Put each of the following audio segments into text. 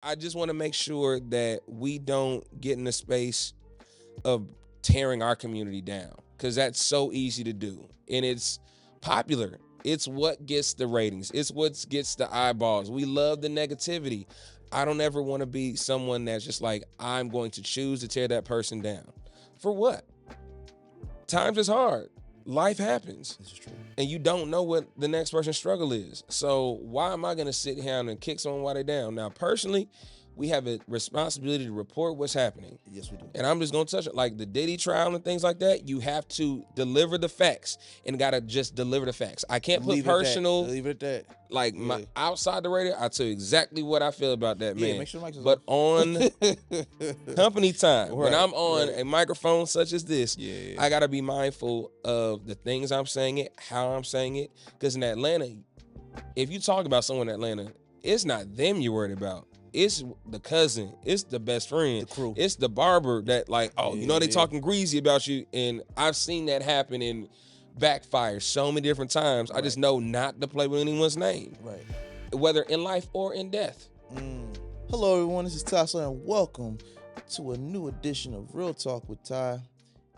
I just want to make sure that we don't get in a space of tearing our community down, because that's so easy to do, and it's popular. It's what gets the ratings. It's what gets the eyeballs. We love the negativity. I don't ever want to be someone that's just like, I'm going to choose to tear that person down. For what? Times is hard. Life happens. This is true. And you don't know what the next person's struggle is. So why am I going to sit here and kick someone while they're down? Now, personally, we have a responsibility to report what's happening. Yes, we do. And I'm just going to touch it. Like the Diddy trial and things like that, you have to deliver the facts and got to just deliver the facts. I can't put personal. Leave it at that. Like my outside the radio, I tell you exactly what I feel about that man. Make sure the mic is but off. on company time, when Right, I'm on a microphone such as this, Yeah. I gotta be mindful of the things I'm saying it, how I'm saying it. Because in Atlanta, if you talk about someone in Atlanta, it's not them you're worried about. It's the cousin, it's the best friend, The crew. it's the barber that like, oh, you know they Yeah. talking greasy about you, and I've seen that happen and backfire so many different times. I just know not to play with anyone's name, Right. whether in life or in death. Hello, everyone. This is Ty Slatter, and welcome to a new edition of Real Talk with Ty.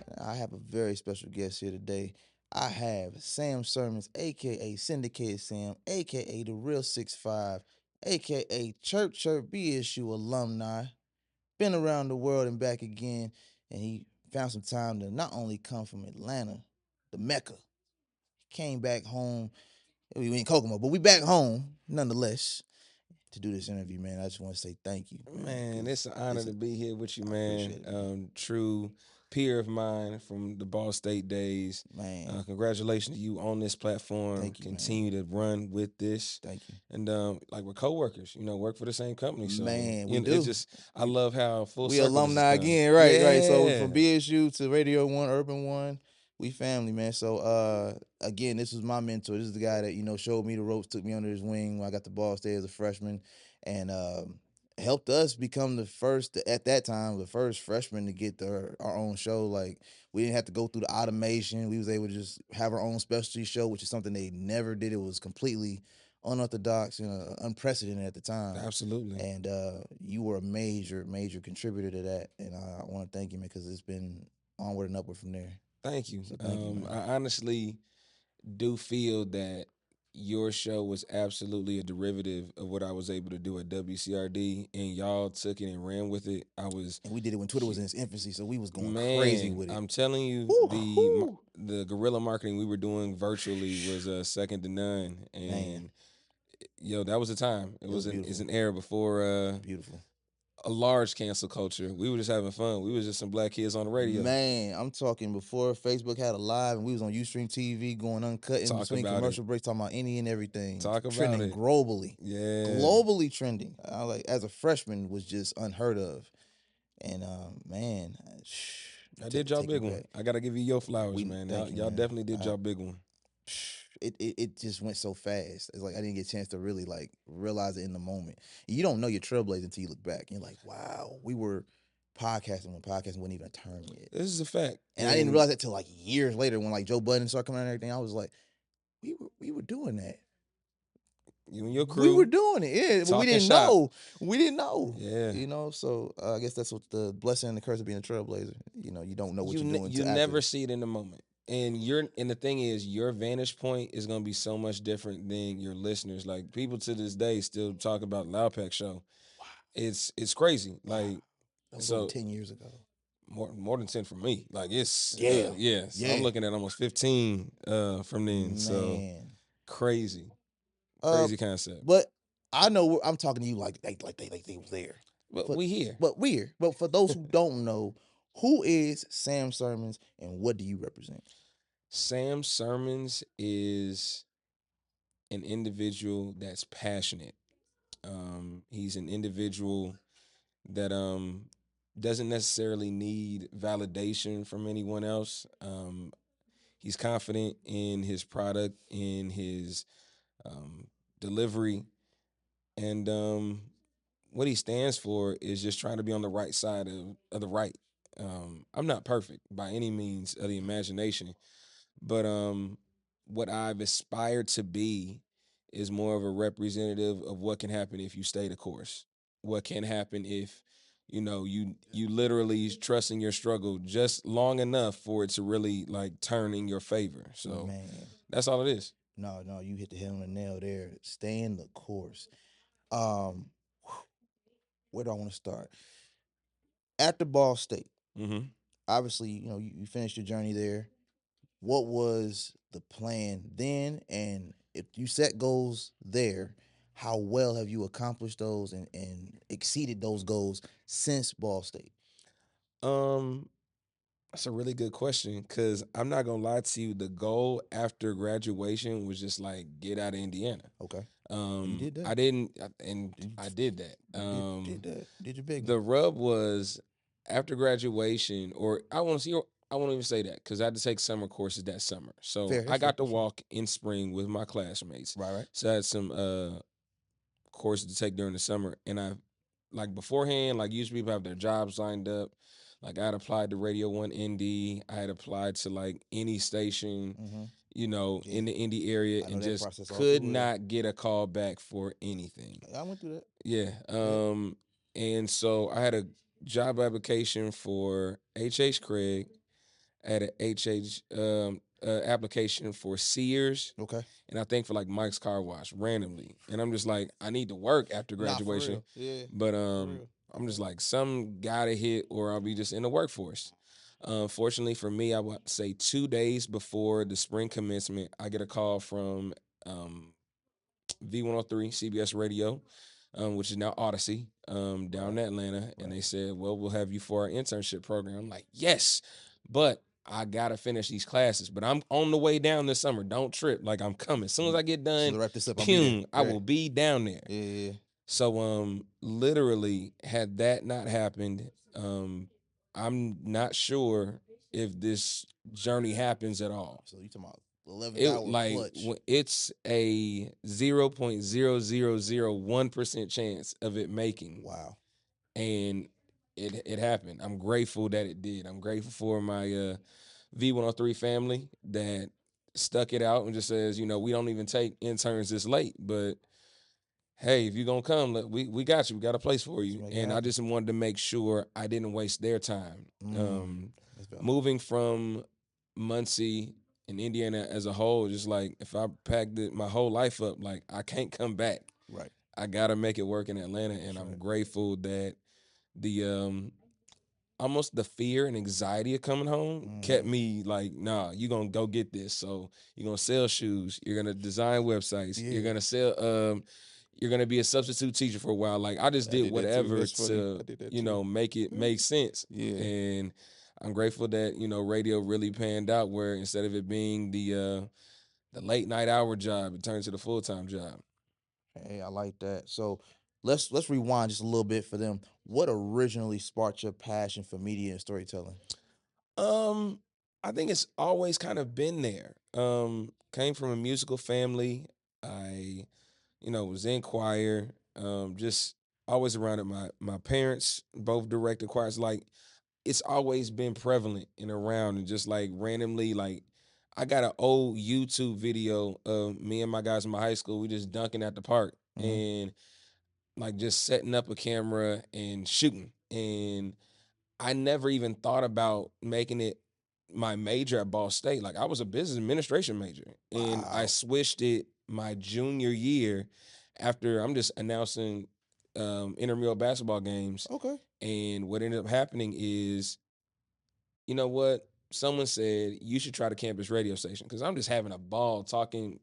And I have a very special guest here today. I have Sam Sirmons, aka Syndicated Sam, aka the Real 6'5", aka Chirp BSU alumni. Been around the world and back again, and he found some time to not only come from Atlanta, the Mecca. He came back home. We in Kokomo, but we back home nonetheless to do this interview, man. I just want to say thank you. Man, it's an honor to be here with you, man. appreciate it, True peer of mine from the Ball State days. Man, Congratulations to you on this platform. Thank you, man. Continue to run with this. thank you. And like we're coworkers, work for the same company. So Man, we you know, do. It's just I love how full We circle this alumni has come. again, right. So Yeah. from BSU to Radio 1, Urban 1, we family, man. So again, this was my mentor. This is the guy that, showed me the ropes, took me under his wing when I got the Ball State as a freshman, and helped us become the first freshman to get our own show. Like, we didn't have to go through the automation. We was able to just have our own specialty show, which is something they never did. It was completely unorthodox and unprecedented at the time. Absolutely. And you were a major contributor to that. And I want to thank you, man, because it's been onward and upward from there. Thank you. So thank you, man. I honestly do feel that your show was absolutely a derivative of what I was able to do at WCRD, and y'all took it and ran with it. And we did it when Twitter was in its infancy, so we was going Man, crazy with it. I'm telling you, Woo. the guerrilla marketing we were doing virtually was second to none. And Man. that was a time. It was was beautiful. it's an era before Beautiful. a large cancel culture. We were just having fun. We was just some black kids on the radio. Man, I'm talking before Facebook had a live and we was on Ustream TV going uncut in Talk between about commercial breaks, talking about any and everything. Talk about trending it. globally. Yeah. Globally trending. As a freshman was just unheard of. And man, I did y'all take big it one. back. I gotta give you your flowers, We- man. thank you, Y'all man. definitely did y'all big one. It just went so fast. It's like I didn't get a chance to really like realize it in the moment. You don't know you're trailblazing until you look back. You're like, wow, we were podcasting when podcasting wasn't even a term yet. This is a fact. And I didn't realize that till like years later when like Joe Budden started coming out and everything. I was like, we were doing that. You and your crew. We were doing it, yeah, but we Talking didn't shop. know. We didn't know. Yeah. So I guess that's what the blessing and the curse of being a trailblazer. You don't know what you're doing. You till never after. see it in the moment. And the thing is, your vantage point is gonna be so much different than your listeners. Like, people to this day still talk about Loud Pack Show. Wow. It's crazy. Like, That was so over 10 years ago. more than 10 for me. Like, it's Yeah. So Yeah. I'm looking at almost 15 from then. So Man. crazy concept. But I know I'm talking to you like they was there. But we here. But for those who don't know, who is Sam Sirmons and what do you represent? Sam Sirmons is an individual that's passionate. He's an individual that doesn't necessarily need validation from anyone else. He's confident in his product, in his delivery, and what he stands for is just trying to be on the right side of the right. I'm not perfect by any means of the imagination, but what I've aspired to be is more of a representative of what can happen if you stay the course. what can happen if you literally trust in your struggle just long enough for it to really like turn in your favor. So Man, that's all it is. no, you hit the head on the nail there. Stay in the course. Um, where do I want to start? After Ball State, Mm-hmm. obviously, you finished your journey there. What was the plan then? And if you set goals there, how well have you accomplished those and exceeded those goals since Ball State? Um, that's a really good question because I'm not gonna lie to you. The goal after graduation was just like get out of Indiana. Okay. You did that. I didn't, and You, I did that. did that. Did your big The one. rub was after graduation, or I want to see, I won't even say that because I had to take summer courses that summer. So Fair, I that's fair, got to that's fair. walk in spring with my classmates. Right. So I had some courses to take during the summer, and I like beforehand, like usually people have their jobs lined up. Like I had applied to Radio One Indy, I had applied to like any station, Mm-hmm. in Yeah, the Indy area, I know and that just process all too could well. not get a call back for anything. I went through that. Yeah. Yeah. And so I had a job application for H Craig. I had a application for Sears, Okay. and I think for like Mike's Car Wash randomly. And I'm just like, I need to work after Nah, for graduation, real. Yeah, but for real. I'm just like, some gotta hit, or I'll be just in the workforce. Fortunately for me, I would say 2 days before the spring commencement, I get a call from um, V103 CBS Radio, which is now Odyssey, down in Atlanta, and they said, "Well, we'll have you for our internship program." I'm like, "Yes," but I gotta finish these classes. But I'm on the way down this summer. Don't trip. Like I'm coming. As soon as I get So done, to wrap this up, I'll be there. I will be down there. Yeah. So literally, had that not happened, I'm not sure if this journey happens at all. So you talking about 11th It hour like clutch? it's a 0.0001% chance of it making, Wow. and it happened. I'm grateful that it did. I'm grateful for my V103 family that stuck it out and just says, we don't even take interns this late, but hey, if you're gonna come, we got you. We got a place for you. Make it And I happen. just wanted to make sure I didn't waste their time. That's valid. Moving from Muncie and Indiana as a whole, just like if I packed my whole life up, like I can't come back. Right. I gotta make it work in Atlanta, and I'm right. grateful that the almost the fear and anxiety of coming home kept me like, nah, you're gonna go get this. So you're gonna sell shoes, you're gonna design websites, you're Yeah. gonna sell you're gonna be a substitute teacher for a while. Like I just I did did that too. whatever That's funny. to, I did that too. make it make sense. Yeah. And I'm grateful that, radio really panned out where instead of it being the late night hour job, it turned to the full-time job. Hey, I like that. So let's rewind just a little bit for them. What originally sparked your passion for media and storytelling? Um, I think it's always kind of been there. Came from a musical family. I, was in choir. Just always around it. My parents both directed choirs. Like it's always been prevalent and around, and just like randomly, like I got an old YouTube video of me and my guys in my high school. We just dunking at the park and like just setting up a camera and shooting. And I never even thought about making it my major at Ball State. Like I was a business administration major, and I Wow. switched it my junior year after I'm just announcing intramural basketball games. Okay. And what ended up happening is, you know what? Someone said you should try the campus radio station because I'm just having a ball talking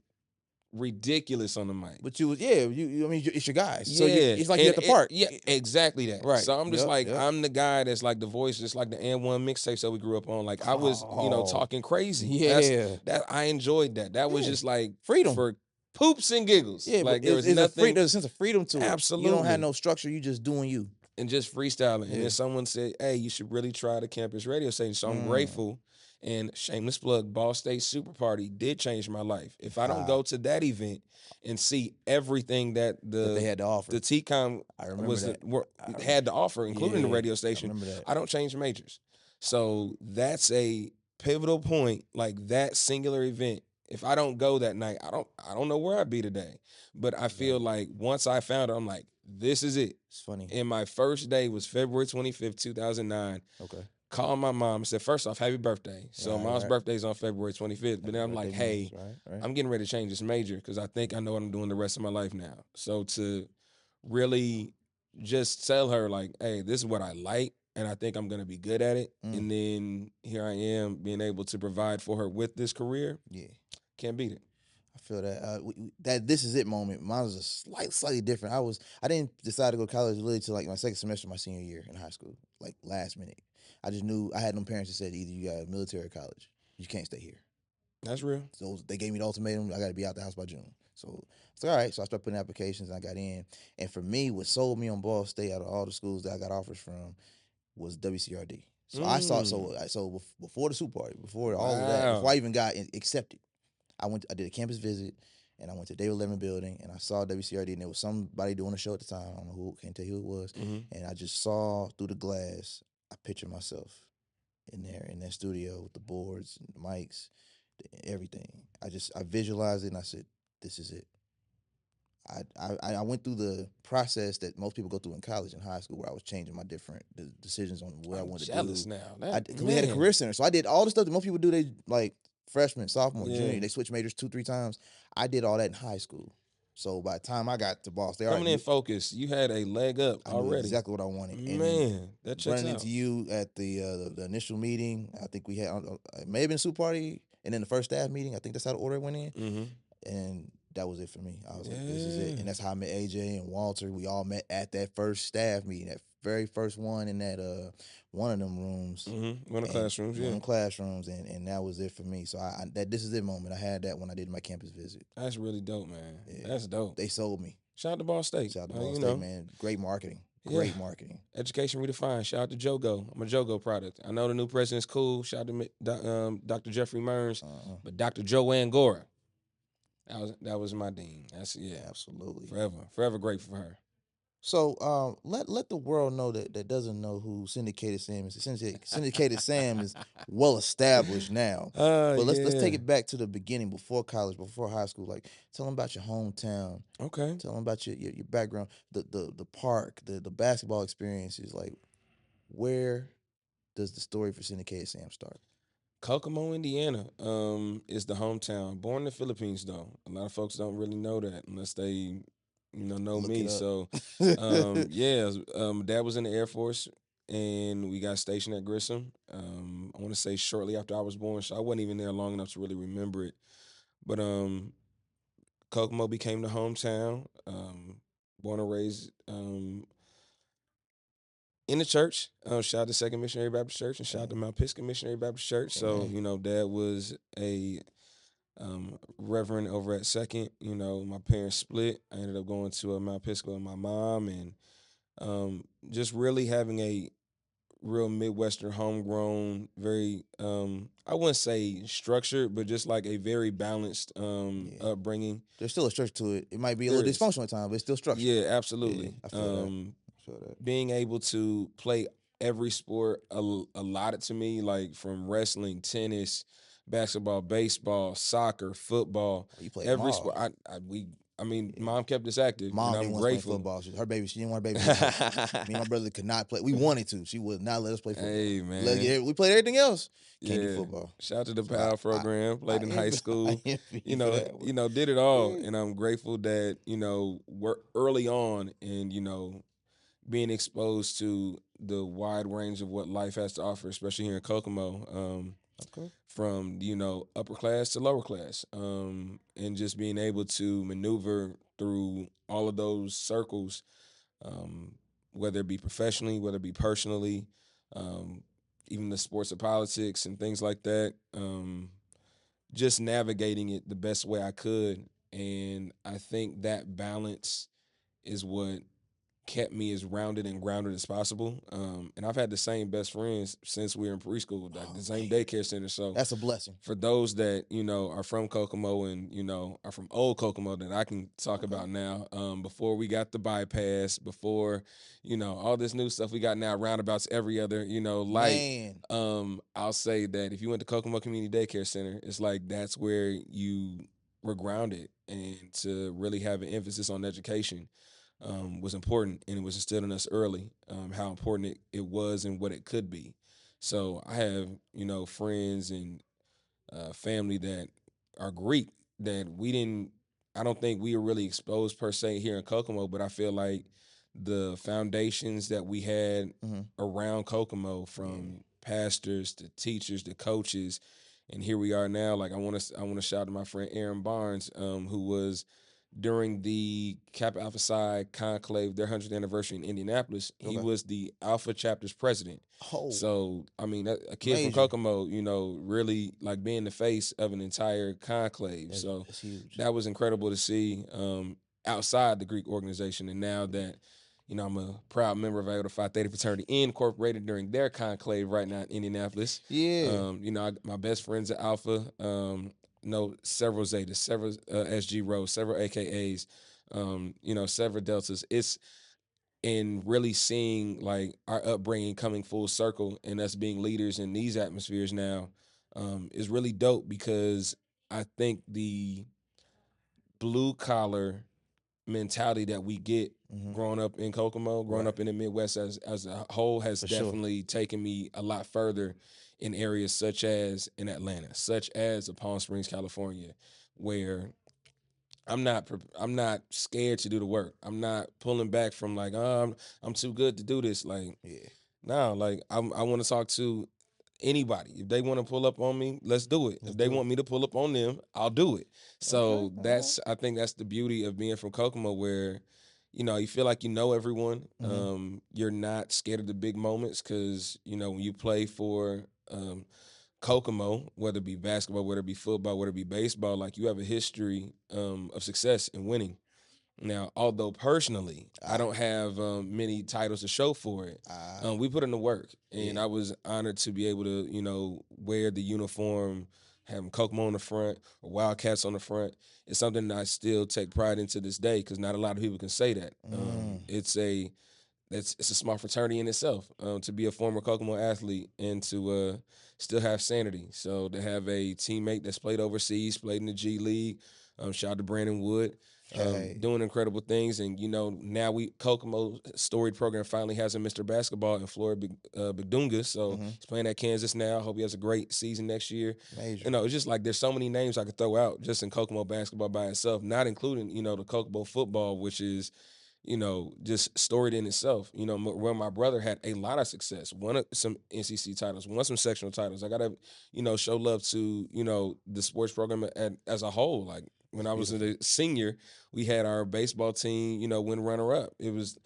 ridiculous on the mic. But you was I mean it's your guys. So Yeah, it's like you and at the park. yeah, exactly that. Right. So I'm just Yep. like, Yep. I'm the guy that's like the voice, just like the N1 mixtapes that we grew up on. Like I was, Oh. talking crazy. Yeah. That I enjoyed that. That was Yeah. just like Freedom. for poops and giggles. Yeah, Like but there was it's nothing, there's a sense of freedom to it. You don't absolutely, have no structure. You just doing you. and just freestyling. And Yeah. then someone said, "Hey, you should really try the campus radio station." So I'm Mm. grateful. And shameless plug, Ball State Super Party did change my life. If I don't Wow. go to that event and see everything that That they had to offer. the TCOM I remember that. had to offer, including the Yeah, radio I station, remember that. I don't change majors. So that's a pivotal point, like that singular event. If I don't go that night, I don't know where I'd be today. But I feel like once I found it, I'm like, this is it. It's funny. And my first day was February 25th, 2009. Okay. Called my mom and said, first off, happy birthday. So Right, mom's right. birthday is on February 25th. But then I'm like, hey, Right. I'm getting ready to change this major because I think I know what I'm doing the rest of my life now. So to really just tell her, like, hey, this is what I like, and I think I'm going to be good at it. And then here I am being able to provide for her with this career. Yeah. Can't beat it. I feel that that this is it moment. Mine was a slightly different. I didn't decide to go to college really till like my second semester of my senior year in high school, like last minute. I just knew I had no parents that said either you got military or college. You can't stay here. That's real. So they gave me the ultimatum. I got to be out the house by June. So it's all right. So I started putting applications and I got in. And for me, what sold me on Ball State out of all the schools that I got offers from was WCRD. So I saw so before the Super Party, before all of that, before I even got accepted, I did a campus visit, and I went to David Letterman building, and I saw WCRD, and there was somebody doing a show at the time. I don't know who, can't tell you who it was. And I just saw through the glass. I pictured myself in there in that studio with the boards and the mics, everything. I visualized it, and I said, "This is it." I went through the process that most people go through in college and high school, where I was changing my different decisions on what I wanted to do. Now. Because we had a career center, so I did all the stuff that most people do. They like freshman, sophomore, Yeah. junior. They switch majors 2-3 times. I did all that in high school. So by the time I got to Boston, Coming in focused, you had a leg up I knew already. exactly what I wanted. Man, that checks running out. into you at the initial meeting, I think we had it may have been a super party, and then the first staff meeting. I think that's how the order went in, and that was it for me. I was like, this is it, and that's how I met AJ and Walter. We all met at that first staff meeting, that very first one in that one of them rooms, one of the classrooms, one of the classrooms, and that was it for me. So that this is it moment. I had that when I did my campus visit. That's really dope, man. Yeah. That's dope. They sold me. Shout out to Ball State. Shout out to Ball State, man. Great marketing. Great marketing. Education redefined. Shout out to Jogo. I'm a Jogo product. I know the new president's cool. Shout out to Dr. Jeffrey Mearns, but Dr. Joanne Gora. That was my dean. That's absolutely forever grateful for her. So let the world know that doesn't know who Syndicated Sam is. Syndicated Sam is well established now. But let's take it back to the beginning, before college, before high school. Like, tell them about your hometown. Okay. Tell them about your background, the park, the basketball experiences. Like, where does the story for Syndicated Sam start? Kokomo, Indiana, is the hometown. Born in the Philippines, though. A lot of folks don't really know that unless they, know me. So, Dad was in the Air Force, and we got stationed at Grissom. I want to say shortly after I was born, so I wasn't even there long enough to really remember it. But Kokomo became the hometown. Born and raised in the church. Shout out to Second Missionary Baptist Church and shout out to Mount Pisgah Missionary Baptist Church. So, Dad was a reverend over at Second. My parents split. I ended up going to Mount Pisgah with my mom, and just really having a real Midwestern homegrown, very I wouldn't say structured, but just like a very balanced upbringing. There's still a structure to it. It might be a little dysfunctional at times, but it's still structured. Yeah, absolutely. Yeah, I feel that. Being able to play every sport allotted to me, like from wrestling, tennis, basketball, baseball, soccer, football. You played every sport. Mom kept us active. Mom and didn't I'm want to grateful. play football. Her baby, she didn't want her baby. Me and my brother could not play. We wanted to. She would not let us play football. Hey, man. We played everything else. Can't do football. Shout out to the PAL program. Played in high school. Did it all. And I'm grateful that, we're early on and, being exposed to the wide range of what life has to offer, especially here in Kokomo, from upper class to lower class, and just being able to maneuver through all of those circles, whether it be professionally, whether it be personally, even the sports of politics and things like that, just navigating it the best way I could. And I think that balance is what kept me as rounded and grounded as possible. And I've had the same best friends since we were in preschool, like the same daycare center. So that's a blessing. For those that, are from Kokomo and, are from old Kokomo that I can talk about now, before we got the bypass, before, all this new stuff we got now, roundabouts every other, light. I'll say that if you went to Kokomo Community Daycare Center, it's like that's where you were grounded, and to really have an emphasis on education. was important, and it was instilled in us early how important it was and what it could be. So I have friends and family that are Greek that we didn't. I don't think we were really exposed per se here in Kokomo, but I feel like the foundations that we had Mm-hmm. around Kokomo, Yeah. from pastors to teachers to coaches, and here we are now. Like I want to shout out to my friend Aaron Barnes, who was during the Kappa Alpha Psi conclave, their 100th anniversary in Indianapolis. He Okay. was the Alpha chapter's president. Oh, So I mean, a kid from major. Kokomo, really like being the face of an entire conclave. That's So that's huge. that was incredible to see outside the Greek organization. And now that I'm a proud member of Iota Phi Theta fraternity incorporated during their conclave right now in Indianapolis. Yeah. My best friends at Alpha. Know several Zetas, several SG rows, several AKAs, several Deltas. It's in really seeing like our upbringing coming full circle and us being leaders in these atmospheres now is really dope because I think the blue collar mentality that we get Mm-hmm. growing up in Kokomo, growing Right. up in the Midwest as a whole has For sure. definitely taken me a lot further in areas such as in Atlanta, such as Palm Springs, California, where I'm not scared to do the work. I'm not pulling back from like, I'm too good to do this. Like, Yeah. no, like I want to talk to anybody. If they want to pull up on me, let's do it. Let's If they do it. want me to pull up on them, I'll do it. Okay. So All right. I think that's the beauty of being from Kokomo, where you feel like you know everyone. Mm-hmm. You're not scared of the big moments because when you play for Kokomo, whether it be basketball, whether it be football, whether it be baseball, like you have a history of success and winning. Now, although personally, I Ah. don't have many titles to show for it, Ah. we put in the work, and Yeah. I was honored to be able to, wear the uniform, having Kokomo on the front or Wildcats on the front. It's something that I still take pride in to this day because not a lot of people can say that. Mm. It's a small fraternity in itself to be a former Kokomo athlete and to still have sanity. So to have a teammate that's played overseas, played in the G League, shout out to Brandon Wood, Hey. doing incredible things. And now Kokomo storied program finally has a Mr. Basketball in Florida Bidunga. So Mm-hmm. he's playing at Kansas now. Hope he has a great season next year. Major. It's just like there's so many names I could throw out just in Kokomo basketball by itself, not including the Kokomo football, which is just storied in itself. Where my brother had a lot of success, won some NCC titles, won some sectional titles. I gotta, show love to the sports program as a whole. Like when That's I was beautiful. a senior, we had our baseball team, win runner up. It was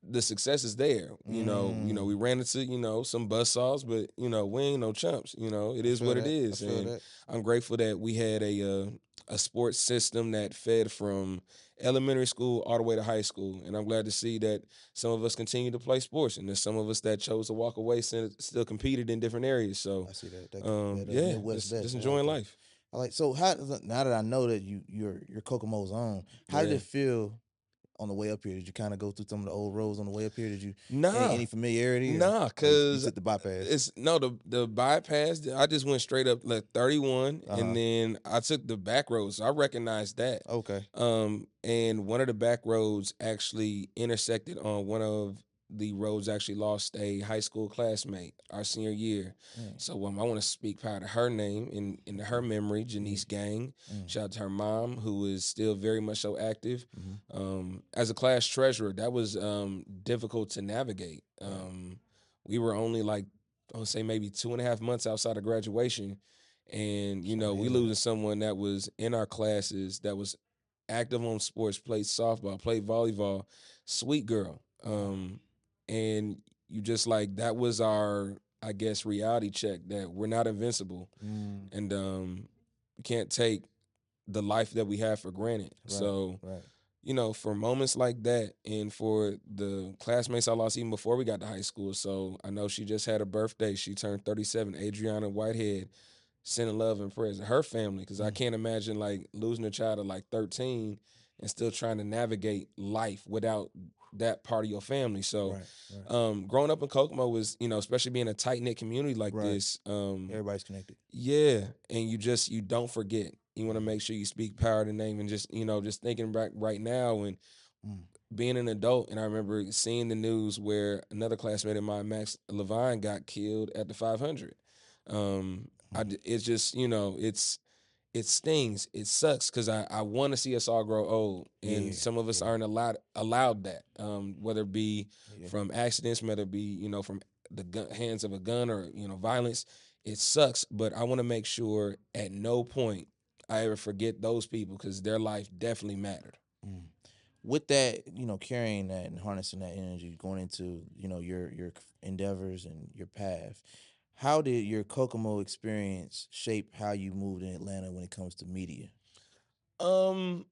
the success is there. We Mm. ran into, some buzzsaws, but we ain't no chumps. It I is feel what it that. I is. feel And that. I'm grateful that we had a sports system that fed from elementary school all the way to high school. And I'm glad to see that some of us continue to play sports and there's some of us that chose to walk away still competed in different areas. So I see that. That yeah, Midwest just vet. I like enjoying that. life. I like. So how now that I know that you're Kokomo's own, how did Yeah. it feel on the way up here? Did you kind of go through some of the old roads on the way up here? Did you Nah, any familiarity nah, or you cause took the bypass? it's no the bypass. I just went straight up like 31, Uh and huh. then I took the back roads. So I recognized that. Okay. And one of the back roads actually intersected on one of the roads. Actually lost a high school classmate our senior year. Mm. So I want to speak proud of her name in her memory, Yeah. Janice Gang. Mm. Shout out to her mom, who is still very much so active. Mm-hmm. As a class treasurer, that was difficult to navigate. Right. We were only like, I would say maybe 2.5 months outside of graduation. And, It's not we heavy. losing someone that was in our classes that was active on sports, played softball, played volleyball, sweet girl. Wow. And you just like, that was our, I guess, reality check that we're not invincible. Mm. And you can't take the life that we have for granted. Right. So, Right. for moments like that and for the classmates I lost even before we got to high school. So I know she just had a birthday. She turned 37, Adriana Whitehead, sending love and prayers to her family because I Mm. can't imagine like losing a child at like 13 and still trying to navigate life without that part of your family. So Right. Right. growing up in Kokomo was, especially being a tight knit community like Right. this, Everybody's connected. yeah, and you don't forget. You want to Mm. make sure you speak power to name and just just thinking back right now and Mm. being an adult, and I remember seeing the news where another classmate of mine, Max Levine, got killed at the 500. It's just, it stings. It sucks because I want to see us all grow old, and Yeah, some of us yeah, aren't allowed that. Whether it be yeah. from accidents, whether it be from the hands of a gun or violence, it sucks. But I want to make sure at no point I ever forget those people because their life definitely mattered. Mm. With that, carrying that and harnessing that energy, going into your endeavors and your path. How did your Kokomo experience shape how you moved in Atlanta when it comes to media? Um,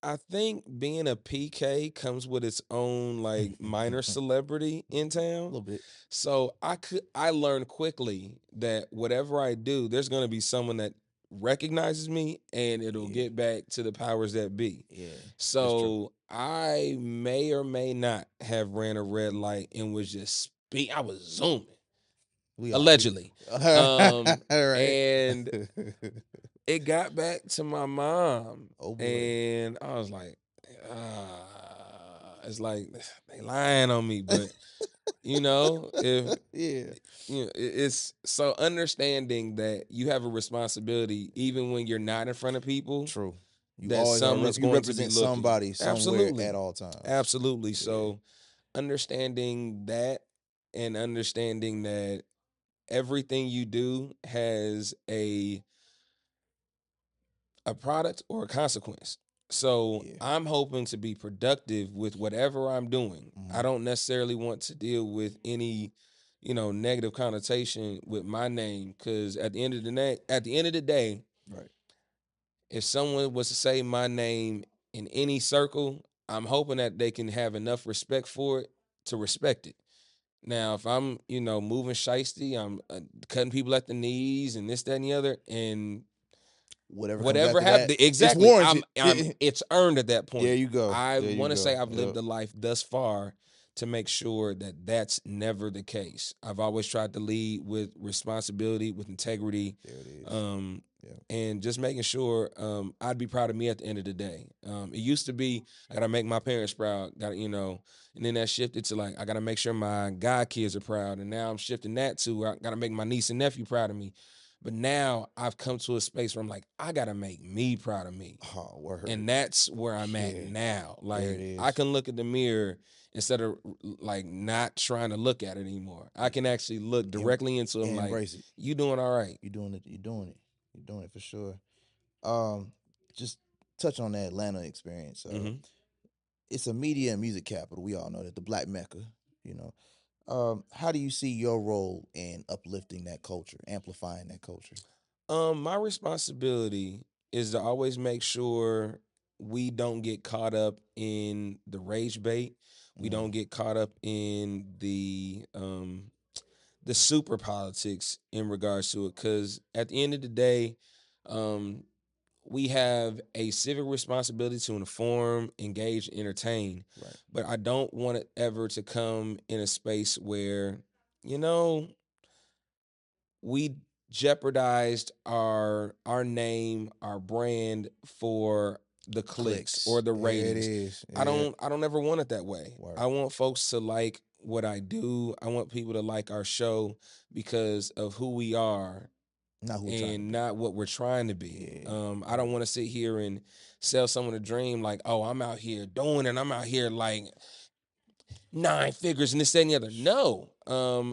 I think being a PK comes with its own A like minor celebrity in town. little bit. So I learned quickly that whatever I do, there's gonna be someone that recognizes me and it'll Yeah, get back to the powers that be. yeah, it's true. So I may or may not have ran a red light and was just I was zooming. We all we. Allegedly. All right. And it got back to my mom, Oh boy. and I was like, it's like they lying on me, but if Yeah. it's so understanding that you have a responsibility, even when you're not in front of people, True. You that always are. someone's You going to be represent looking. somebody somewhere Absolutely, at all times. absolutely. Yeah. So understanding that and understanding that everything you do has a product or a consequence. So Yeah. I'm hoping to be productive with whatever I'm doing. I Mhm. don't necessarily want to deal with any, negative connotation with my name because at the end of the day, Right. if someone was to say my name in any circle, I'm hoping that they can have enough respect for it to respect it. Now, if I'm, moving shiesty, I'm cutting people at the knees and this, that, and the other, and Whatever comes whatever after happened, that, it's exactly. I'm warranted. I'm it's earned at that There point. you go. I There you want to say go. I've lived Yep. a life thus far to make sure that that's never the case. I've always tried to lead with responsibility, with integrity, There it is. um, Yeah. and just making sure I'd be proud of me at the end of the day. It used to be I gotta make my parents proud, and then that shifted to like I gotta make sure my god kids are proud, and now I'm shifting that to I gotta make my niece and nephew proud of me. But now I've come to a space where I'm like, I gotta make me proud of me. Oh, word. And that's where I'm at Yeah. now. There it Like I is. can look at the mirror instead of like not trying to look at it anymore. I can actually look Em- directly into them and like, embrace it. you doing all right. You're doing it. You're doing it. You're doing it for sure. Um, just touch on that Atlanta experience. Mm-hmm. It's a media and music capital. We all know that, the Black Mecca. You know, how do you see your role in uplifting that culture, amplifying that culture? My responsibility is to always make sure we don't get caught up in the rage bait. We Mm, don't get caught up in the super politics in regards to it. Cause at the end of the day, um, we have a civic responsibility to inform, engage, entertain. right. But I don't want it ever to come in a space where, you know, we jeopardized our name, our brand for the clicks or Clicks. the There it ratings. is. I Yeah. don't I don't ever want it that way. Word. I want folks to like what I do. I want people to like our show because of who we are Not who we're trying to and be. not what we're trying to be. Yeah. I don't want to sit here and sell someone a dream like, oh, I'm out here doing it. I'm out here like nine figures and this, that, and the other. No,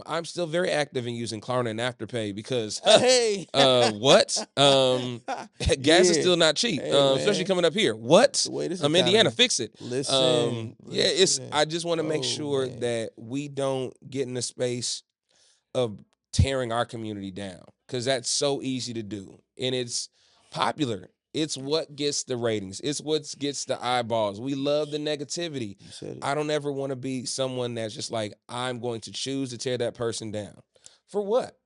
I'm still very active in using Klarna and Afterpay because, Hey. what? Gas is Yeah. still not cheap, Hey especially man. coming up here. What? The way this Indiana, economy. fix it. Listen. Yeah, it's. Listen. I just want to make Oh sure man. that we don't get in the space of tearing our community down because that's so easy to do and it's popular. It's what gets the ratings. It's what gets the eyeballs. We love the negativity. You said it. I don't ever want to be someone that's just like, I'm going to choose to tear that person down. For what?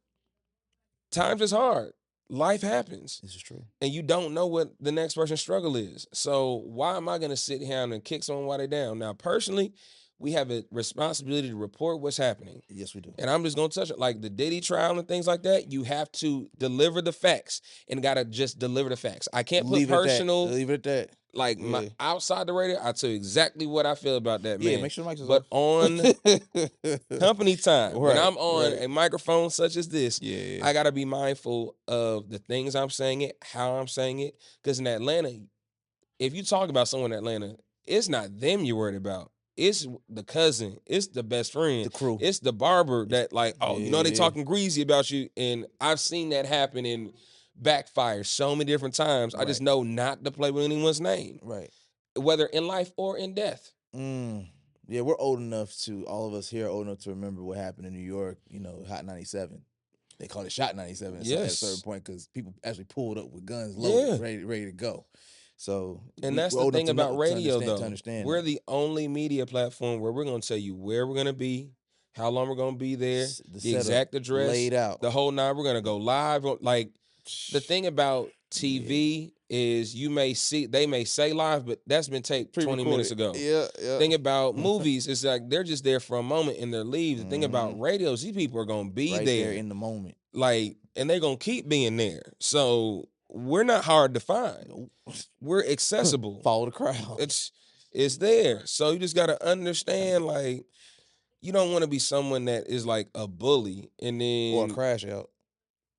Times is hard. Life happens. This is true. And you don't know what the next person's struggle is. So why am I going to sit down and kick someone while they're down? Now, personally, we have a responsibility to report what's happening. Yes, we do. And I'm just gonna touch it like the Diddy trial and things like that. You have to deliver the facts and gotta just deliver the facts. I can't put Leave it at that. personal. Leave it at that. like my outside the radio, I tell you exactly what I feel about that man. Yeah, make sure the mics is but off. on company time, when I'm on right. a microphone such as this, Yeah. I gotta be mindful of the things I'm saying it, how I'm saying it. Because in Atlanta, if you talk about someone in Atlanta, it's not them you're worried about. It's the cousin, it's the best friend, The crew. it's the barber that like, oh, you know they Yeah. talking greasy about you, and I've seen that happen and backfire so many different times. I just Right. know not to play with anyone's name, Right. whether in life or in death. Yeah, we're old enough all of us here are old enough to remember what happened in New York, Hot 97. They called it Shot 97 at a certain Yes, point because people actually pulled up with guns loaded, yeah. ready to go. So And that's we're the old enough thing to about know radio, to though. understand We're that. the only media platform where we're going to tell you where we're going to be, how long we're going to be there, The the setup exact address, laid out. the whole nine. We're going to go live. Like, the thing about Yeah. TV is they may say live, but that's been taped 20 minutes ago. Yeah. Thing about movies is like they're just there for a moment and they're leave. The thing about radios, these people are going to be right there in the moment. like, and they're going to keep being there. So we're not hard to find. Nope. We're accessible. Follow the crowd. It's there. So you just gotta understand, like, you don't want to be someone that is like a bully, and Or a then crash out.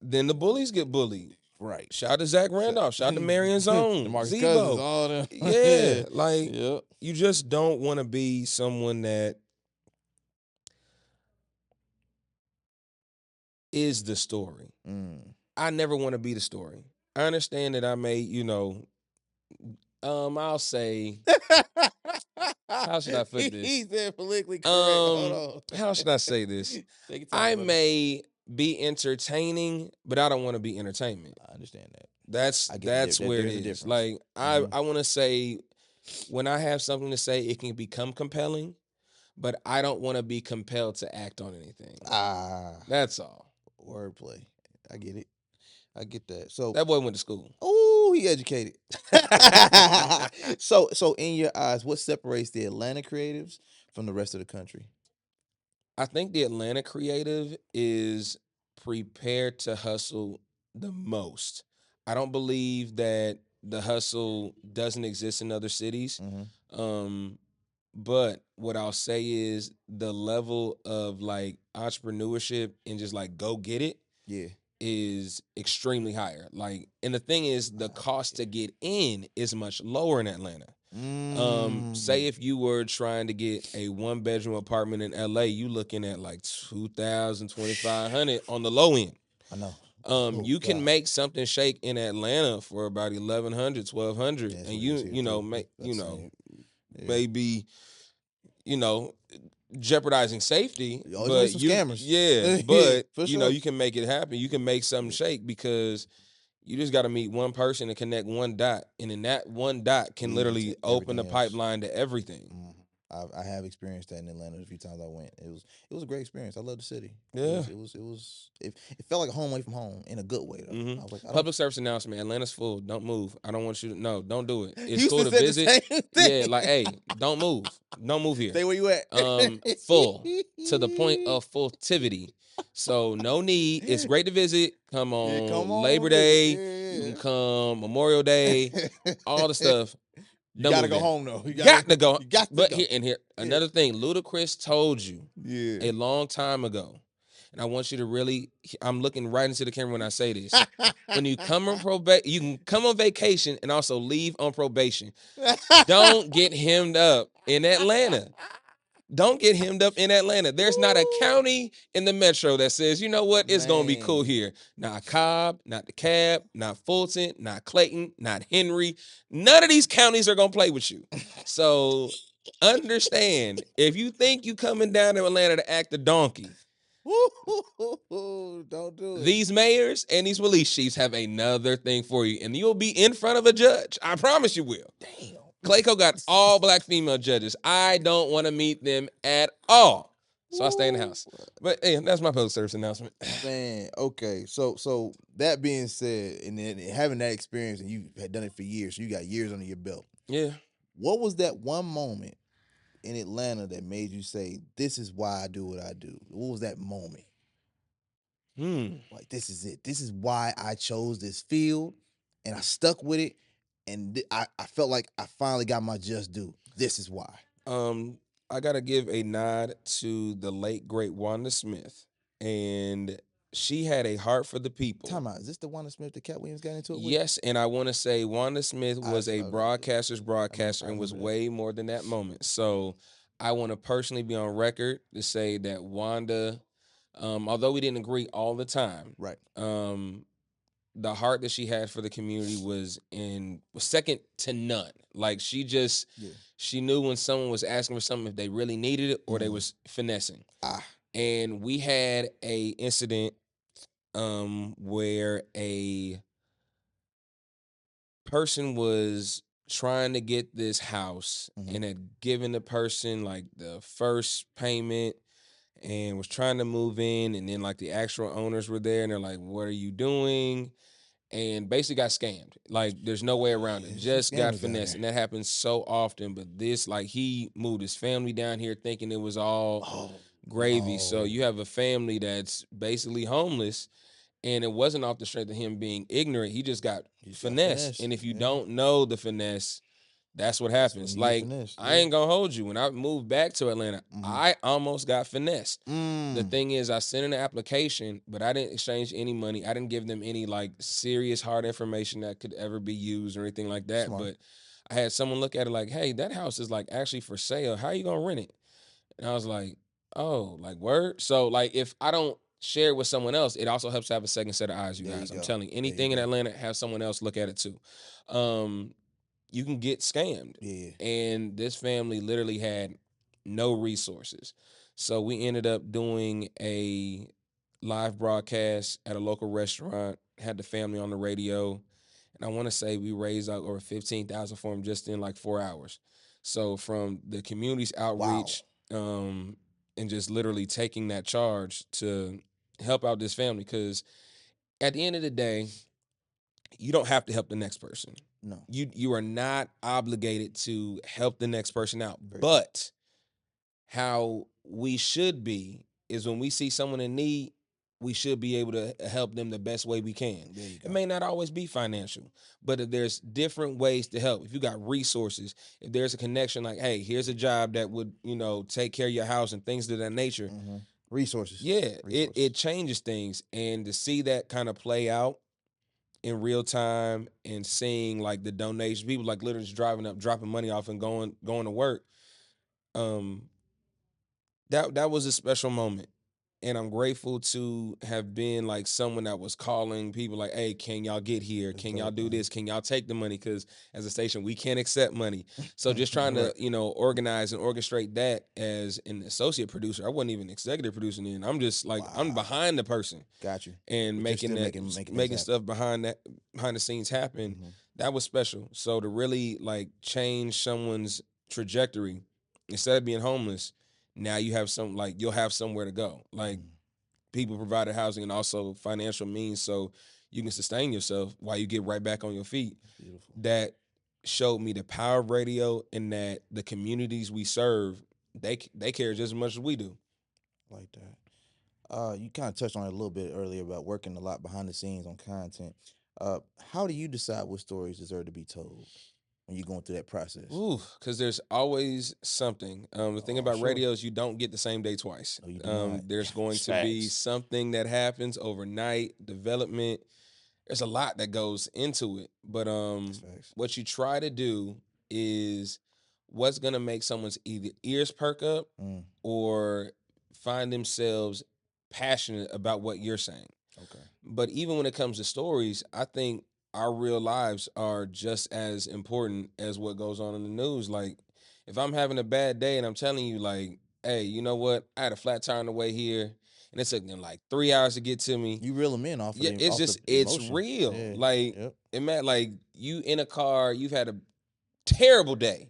the bullies get bullied. Right. Shout out to Zach Randolph. Shout out to Marion Zone. DeMarcus Cousins, Zebo. all them. Yeah. Like, Yep. you just don't want to be someone that is the story. I never want to be the story. I understand that I may, I'll say, how should I put this? He said politically correct. Hold on. How should I say this? Take your time, I brother. may be entertaining, but I don't want to be entertainment. I understand that. That's where it there's a is. difference. Like, I want to say, when I have something to say, it can become compelling, but I don't want to be compelled to act on anything. That's all. Wordplay. I get it. I get that. So That boy went to school. oh, he educated. So in your eyes, what separates the Atlanta creatives from the rest of the country? I think the Atlanta creative is prepared to hustle the most. I don't believe that the hustle doesn't exist in other cities. But what I'll say is the level of like entrepreneurship and just like go get it is extremely higher. Like, and the thing is, the cost to get in is much lower in Atlanta. Say if you were trying to get a 1-bedroom apartment in LA, you looking at like 2,000, 2,500 on the low end. I know. You can make something shake in Atlanta for about 1,100, 1,200, and maybe jeopardizing safety. But some scammers. But For sure. you can make it happen. You can make something shake because you just got to meet one person and connect one dot, and then that one dot can literally open the pipeline to everything. I have experienced that in Atlanta a few times I went. It was a great experience. I love the city. Yeah. It felt like a home away from home in a good way though. I was like, public service announcement: Atlanta's full. Don't move. I don't want you to. No, don't do it. It's Houston cool to said the visit. same thing. Yeah, like, hey, don't move. Don't move here. Stay where you at. Full to the point of fulltivity. So no need. It's great to visit. Come on, Labor Day. You can come Memorial Day. All the stuff. You gotta go home though. You got to go. You got to but go. here, another thing. Ludacris told you Yeah. a long time ago, and I want you to really. I'm looking right into the camera when I say this. When you come on probation, you can come on vacation and also leave on probation. Don't get hemmed up in Atlanta. Don't get hemmed up in Atlanta. There's not a county in the metro that says, you know what, it's going to be cool here. Not Cobb, not DeKalb, not Fulton, not Clayton, not Henry. None of these counties are going to play with you. So understand, if you think you coming down to Atlanta to act a donkey, don't do it. These mayors and these police chiefs have another thing for you, and you'll be in front of a judge. I promise you will. Damn. Clayco got all black female judges. I don't want to meet them at all. So I stay in the house. But hey, that's my public service announcement. Man, okay. So that being said, and then having that experience, and you had done it for years, so you got years under your belt. Yeah. What was that one moment in Atlanta that made you say, "This is why I do what I do"? What was that moment? Like, this is it. This is why I chose this field, and I stuck with it. and I felt like I finally got my just due. This is why. Um, I gotta give a nod to the late great Wanda Smith, and she had a heart for the people. Time out. Is this the Wanda Smith that Cat Williams got into it with? Yes, and I want to say Wanda Smith was a broadcaster's broadcaster I and was remember that. way more than that moment. So I want to personally be on record to say that Wanda, although we didn't agree all the time, Right. the heart that she had for the community was second to none. Like she knew when someone was asking for something if they really needed it or they was finessing. And we had a incident where a person was trying to get this house and had given the person like the first payment and was trying to move in, and then like the actual owners were there and they're like, what are you doing? And basically got scammed. Like there's no way around it. Just got finessed. And that happens so often. But this, like, he moved his family down here thinking it was all gravy. So you have a family that's basically homeless, and it wasn't off the strength of him being ignorant. He just got finessed. And if you don't know the finesse, that's what happens. Like, I ain't gonna hold you. When I moved back to Atlanta, I almost got finessed. The thing is, I sent in an application, but I didn't exchange any money. I didn't give them any like serious hard information that could ever be used or anything like that. Smart. But I had someone look at it like, hey, that house is like actually for sale. How are you gonna rent it? And I was like, oh, like word? So like if I don't share it with someone else, it also helps to have a second set of eyes, you guys. I'm telling you, anything in Atlanta, have someone else look at it too. You can get scammed. Yeah. And this family literally had no resources. So we ended up doing a live broadcast at a local restaurant, had the family on the radio, and I want to say we raised out over 15,000 for them just in like 4 hours. So from the community's outreach, and just literally taking that charge to help out this family, because at the end of the day, you don't have to help the next person. No. You are not obligated to help the next person out. Very But how we should be is when we see someone in need, we should be able to help them the best way we can. There you go. It may not always be financial, but if there's different ways to help. If you got resources, if there's a connection, like, hey, here's a job that would, take care of your house and things of that nature. Resources. Yeah, it changes things. And to see that kind of play out in real time and seeing like the donations, people like literally just driving up, dropping money off and going to work. That was a special moment. And I'm grateful to have been like someone that was calling people like, hey, can y'all get here? Can y'all do this? Can y'all take the money? Because as a station, we can't accept money. So just trying to, organize and orchestrate that as an associate producer. I wasn't even executive producer then. I'm just like, I'm behind the person. Got you. And But you're making still making stuff behind the scenes happen. That was special. So to really like change someone's trajectory, instead of being homeless, now you have you'll have somewhere to go. Like people provided housing and also financial means so you can sustain yourself while you get right back on your feet. Beautiful. That showed me the power of radio and that the communities we serve, they care just as much as we do. Like that. You kind of touched on it a little bit earlier about working a lot behind the scenes on content. How do you decide what stories deserve to be told when you're going through that process? Ooh, because there's always something. The thing about radio is you don't get the same day twice. No, you do not. There's going to be something that happens overnight, development. There's a lot that goes into it. But what you try to do is what's gonna make someone's either ears perk up or find themselves passionate about what you're saying. Okay. But even when it comes to stories, I think our real lives are just as important as what goes on in the news. Like, if I'm having a bad day and I'm telling you, like, hey, you know what? I had a flat tire on the way here, and it took them like 3 hours to get to me. You reel them in off of It's off just, the it's emotion. real. Yeah. Like, like you in a car, you've had a terrible day,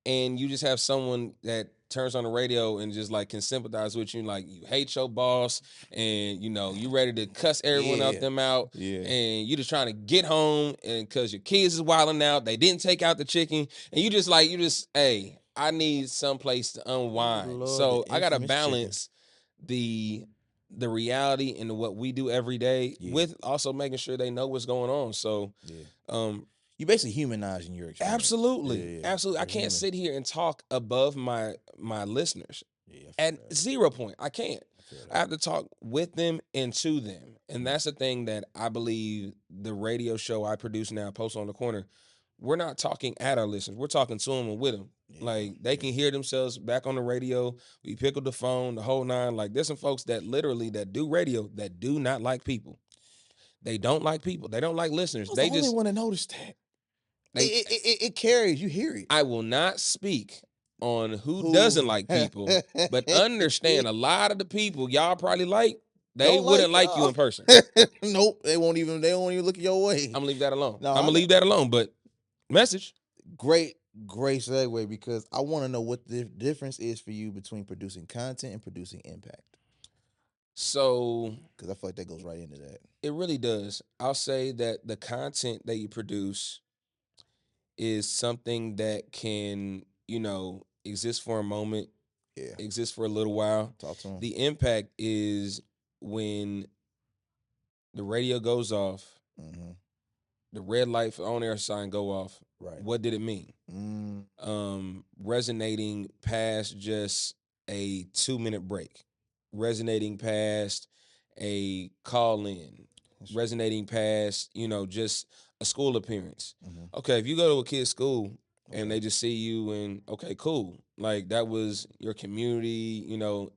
and you just have someone that turns on the radio and just like can sympathize with you, like you hate your boss and you ready to cuss everyone out them out, and you just trying to get home, and because your kids is wilding out, they didn't take out the chicken, and you just hey, I need someplace to unwind. Lord, so the I gotta infamous balance the reality and what we do every day with also making sure they know what's going on. So You basically humanizing your experience. Absolutely. Yeah. Absolutely. I You're can't human. sit here and talk above my listeners. Yeah, At 0 point. I can't. feel I have to talk with them and to them. And Mm. that's the thing that I believe the radio show I produce now, Post on the Corner, we're not talking at our listeners. We're talking to them and with them. Yeah, Like, they can hear themselves back on the radio. We pick up the phone, the whole nine. Like, there's some folks that literally that do radio that do not like people. They don't like people. They don't like listeners. I was They the only just one to notice that. they It carries. You hear it. I will not speak on who doesn't like people, but understand a lot of the people y'all probably like, they Don't wouldn't like you y'all. in person. Nope, they won't even look your way. I'm gonna leave that alone. No, I'm I gonna know. leave that alone. But message. Great segue, because I want to know what the difference is for you between producing content and producing impact. So Because I feel like that goes right into that. it really does. I'll say that the content that you produce is something that can, exist for a moment, Yeah. exist for a little while. Talk to them. The impact is when the radio goes off, Mm-hmm. the red light for on air sign go off. Right. What did it mean? Resonating past just a 2-minute break, resonating past a call in, resonating past, just a school appearance. Mm-hmm. Okay, if you go to a kid's school and Okay. they just see you and okay, cool. Like, that was your community,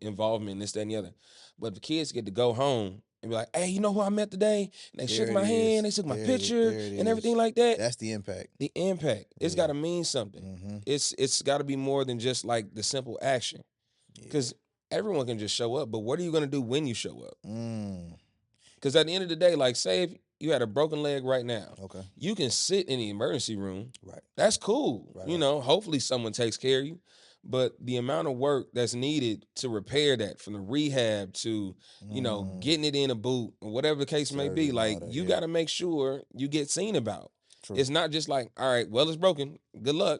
involvement, this, that, and the other. But the kids get to go home and be like, hey, you know who I met today? And they There shook it my is. hand, they took my There picture it and everything is. like that. That's the impact. The impact. It's Yeah. got to mean something. Mm-hmm. It's got to be more than just like the simple action. Because everyone can just show up, but what are you going to do when you show up? Because at the end of the day, like, say if you had a broken leg right now, Okay. you can sit in the emergency room. Right. That's cool. Right. Hopefully someone takes care of you. But the amount of work that's needed to repair that, from the rehab to, getting it in a boot or whatever the case may be, Surgery and like, all that, you yeah. got to make sure you get seen about. True. It's not just like, all right, well, it's broken. Good luck.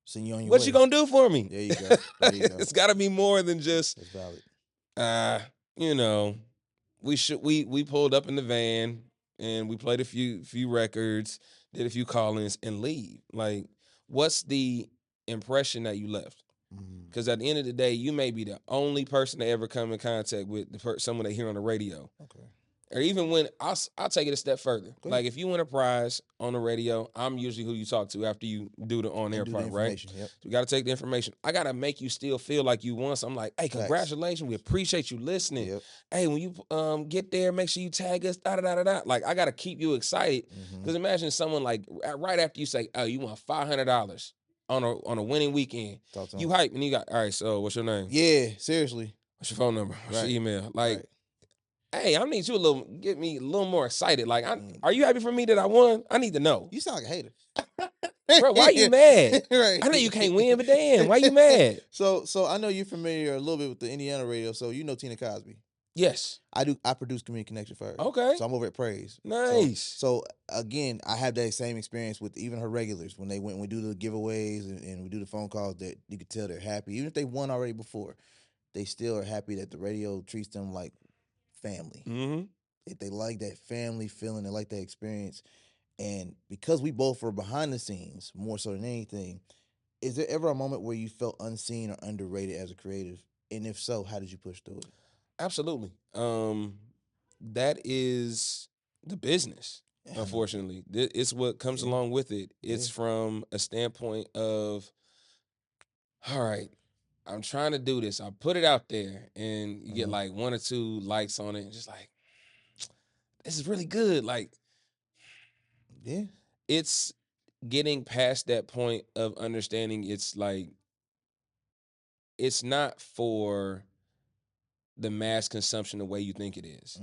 Send you on your What way. you gonna do for me? There you go. There you go. It's got to be more than just, That's valid. we pulled up in the van and we played a few records, did a few call-ins, and leave. Like, what's the impression that you left? Because at the end of the day, you may be the only person to ever come in contact with someone they hear on the radio. Okay. Or even when I'll take it a step further. Like, if you win a prize on the radio, I'm usually who you talk to after you do the on-air part, right? Yep. So you got to take the information. I got to make you still feel like you won. So I'm like, hey, congratulations. We appreciate you listening. Yep. Hey, when you get there, make sure you tag us, da-da-da-da-da. Like, I got to keep you excited. Because imagine someone, like, right after you say, oh, you won $500 on a winning weekend. You hype and you got, all right, so what's your name? Yeah, seriously. What's your phone number? What's your email? Like, hey, I need you get me a little more excited. Like, are you happy for me that I won? I need to know. You sound like a hater. Bro, why you mad? Right. I know you can't win, but damn, why you mad? So I know you're familiar a little bit with the Indiana radio, so you know Tina Cosby. Yes. I do. I produce Community Connection first. Okay. So I'm over at Praise. Nice. So again, I have that same experience with even her regulars when we do the giveaways and we do the phone calls, that you could tell they're happy. Even if they won already before, they still are happy that the radio treats them like family. They like that family feeling. They like that experience. And because we both were behind the scenes more so than anything, is there ever a moment where you felt unseen or underrated as a creative? And if so, how did you push through it? Absolutely. That is the business, unfortunately. It's what comes along with it. It's from a standpoint of, all right, I'm trying to do this. I put it out there and you get like 1 or 2 likes on it. And just like, this is really good. Like, it's getting past that point of understanding it's like, it's not for the mass consumption the way you think it is.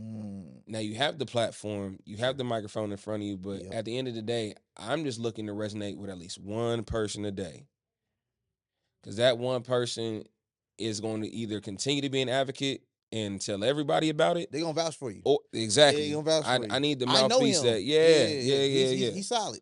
Now, you have the platform, you have the microphone in front of you, but at the end of the day, I'm just looking to resonate with at least one person a day. Because that one person is going to either continue to be an advocate and tell everybody about it. They're going to vouch for you. Or, exactly. They're going to vouch for you. I need the I know mouthpiece him. that, yeah. He's solid.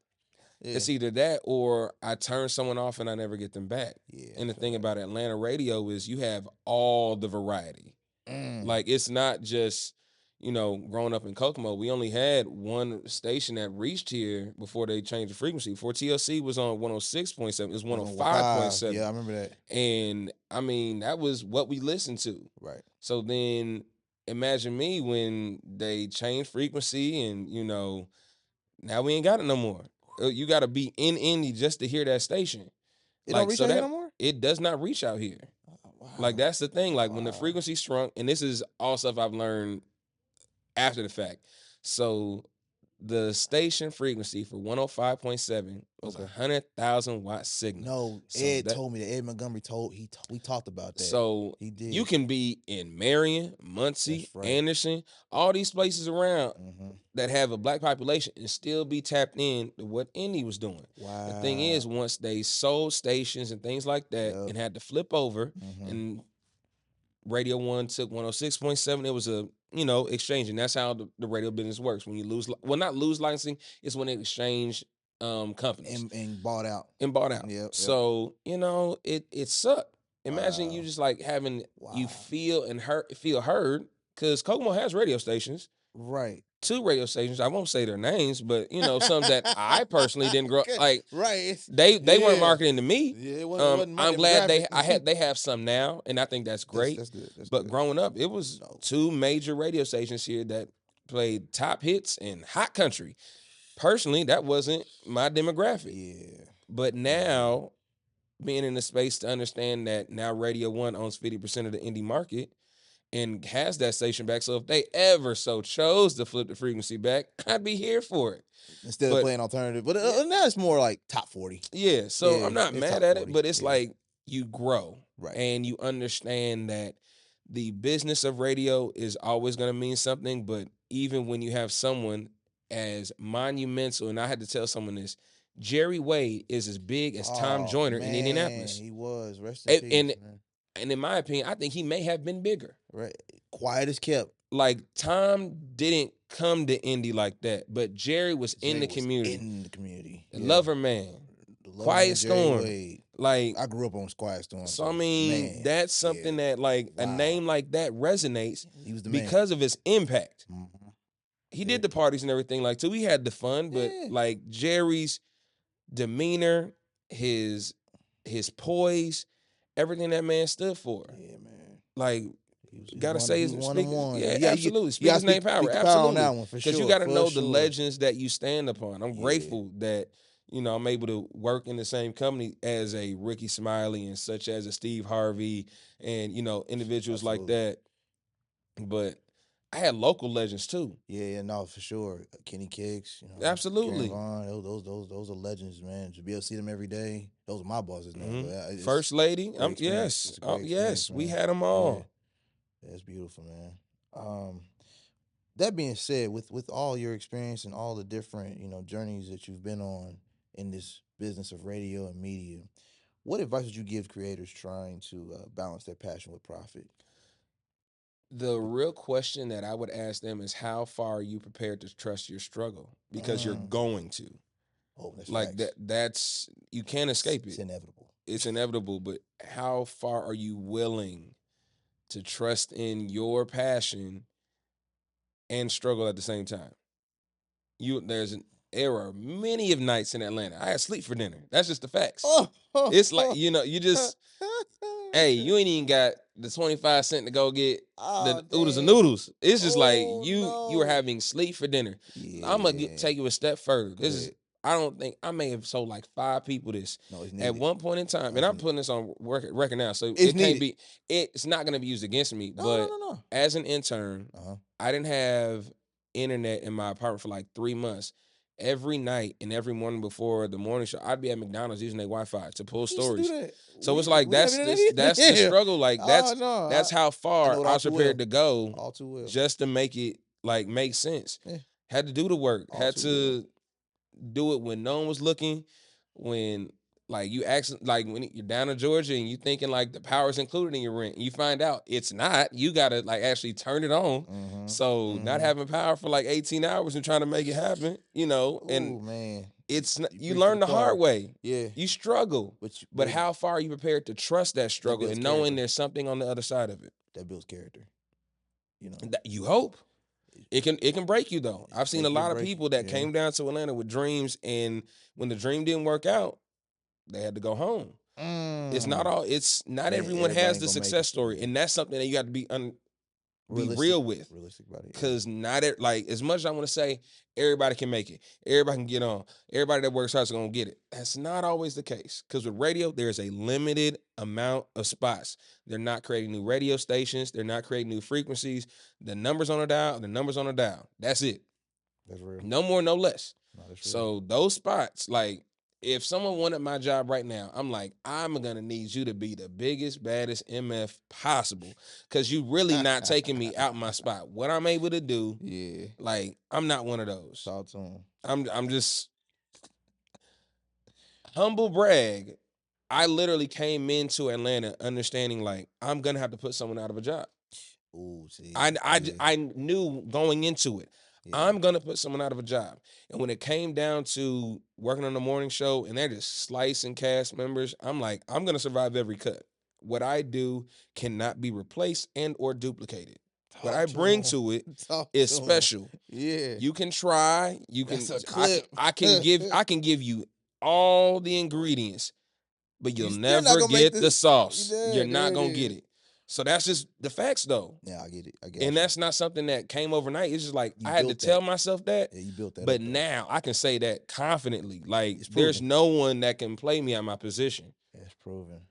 Yeah. It's either that or I turn someone off and I never get them back. Yeah, and the thing about Atlanta radio is you have all the variety. Like, it's not just, growing up in Kokomo, we only had one station that reached here before they changed the frequency. Before TLC was on 106.7, it was It was on 5. 105.7. Yeah, I remember that. And I mean, that was what we listened to. Right. So then imagine me when they changed frequency and, now we ain't got it no more. You got to be in Indy just to hear that station. It don't reach out here no more? It does not reach out here. Oh, wow. Like, that's the thing. Like, when the Wow. frequency shrunk, and this is all stuff I've learned after the fact. So the station frequency for 105.7 was a 100,000 watt signal. No, So Ed told me that. Ed Montgomery we talked about that. So he did. You can be in Marion, Muncie, That's right. Anderson, all these places around Mhm. that have a black population and still be tapped in to what Indy was doing. Wow. The thing is, once they sold stations and things like that and had to flip over, and Radio 1 took 106.7, it was a exchange, and that's how the radio business works. When you not lose licensing, it's when they exchange companies and bought out. Yep. So it sucked. Imagine you just like having you feel heard, because Kokomo has radio stations. Right. 2 radio stations. I won't say their names, but some that I personally didn't grow like. Right. They weren't marketing to me. Yeah, it wasn't I'm glad they have some now, and I think that's great. That's good. But growing up, it was 2 major radio stations here that played top hits and hot country. Personally, that wasn't my demographic. Yeah. But now, being in the space to understand that now Radio 1 owns 50% of the indie market and has that station back. So if they ever so chose to flip the frequency back, I'd be here for it. Instead of playing alternative. But now it's more like top 40. Yeah, so I'm not mad at it, but it's like you grow. Right. And you understand that the business of radio is always going to mean something, but even when you have someone as monumental, and I had to tell someone this, Jerry Wade is as big as Tom Joyner in Indianapolis. He was. Rest in peace, man. And in my opinion, I think he may have been bigger. Right. Quiet as kept. Like, Tom didn't come to Indy like that, but Jerry was in the community. In the community. The Lover Man. Quiet Storm. Like, I grew up on Quiet Storm. So I mean, that's something that like a name like that resonates. He was the because of his impact. He did the parties and everything like too. We had the fun, but like Jerry's demeanor, his poise, everything that man stood for. Yeah, man. Like, gotta say his one-on-one. Yeah, absolutely. Speak his name power. Absolutely. Because you gotta know the legends that you stand upon. I'm grateful that I'm able to work in the same company as a Ricky Smiley and such as a Steve Harvey and individuals like that. But I had local legends too. Yeah, no, for sure. Kenny Kicks, absolutely. Vaughn, those are legends, man. To be able to see them every day, those are my bosses now. First Lady, yes, we had them all. Yeah, that's beautiful, man. That being said, with all your experience and all the different journeys that you've been on in this business of radio and media, what advice would you give creators trying to balance their passion with profit? The real question that I would ask them is, how far are you prepared to trust your struggle? Because you're going to. Oh, that's like facts. that's you can't escape it. It's inevitable. It's inevitable, but how far are you willing to trust in your passion and struggle at the same time? There are many of nights in Atlanta I had sleep for dinner. That's just the facts. It's like, you just, hey, you ain't even got the 25 cents to go get the oodles and noodles. It's just like you were having sleep for dinner. Yeah. I'm gonna take you a step further. I don't think I may have sold like 5 people this at one point in time, and I'm putting this on record now, so it can't be. It's not gonna be used against me. But as an intern, I didn't have internet in my apartment for like 3 months. Every night and every morning before the morning show, I'd be at McDonald's using their Wi-Fi to pull stories. So it's like that's the struggle. Like that's how far I was prepared to go all too well, just to make it like make sense. Yeah. Had to do the work. Had to do it when no one was looking. When like you when you're down in Georgia and you thinking like the power's included in your rent, and you find out it's not. You gotta like actually turn it on. So not having power for like 18 hours and trying to make it happen, and man, it's not, you learn the hard way. Yeah, you struggle, but how far are you prepared to trust that struggle and knowing there's something on the other side of it? That builds character. You hope. It can break you though. I've seen a Make you lot of break people that yeah. came down to Atlanta with dreams, and when the dream didn't work out, they had to go home. It's not all. It's not everyone Everybody has ain't the gonna make success it. story, Yeah. and that's something that you got to be Realistic, real with. realistic about it. Yeah. Cause not like as much as I want to say everybody can make it, everybody can get on, everybody that works hard is gonna get it. That's not always the case. Cause with radio, there's a limited amount of spots. They're not creating new radio stations. They're not creating new frequencies. The numbers on the dial, the numbers on the dial. That's it. That's real. No more, no less. No, that's real. So those spots, like if someone wanted my job right now, I'm like, I'm gonna need you to be the biggest, baddest MF possible, because you really not taking me out my spot. What I'm able to do, yeah, like I'm not one of those. talk to him. I'm just humble brag. I literally came into Atlanta understanding like I'm gonna have to put someone out of a job. Ooh, see, I knew going into it, yeah. I'm gonna put someone out of a job. And when it came down to working on the morning show and they're just slicing cast members, I'm like, I'm gonna survive every cut. What I do cannot be replaced and or duplicated. What I bring to it is special. Yeah, You can try, you can that's a clip. I can give you all the ingredients, but you'll still not never gonna make get the this. sauce. Yeah, You're not there gonna it get is. it. So that's just the facts though. Yeah, I get it. I get And you. that's not something that came overnight. It's just like You I had to built that. tell myself that. Yeah, you built that. But up, though. now I can say that confidently. Like It's there's proven. no one that can play me at my position. It's proven.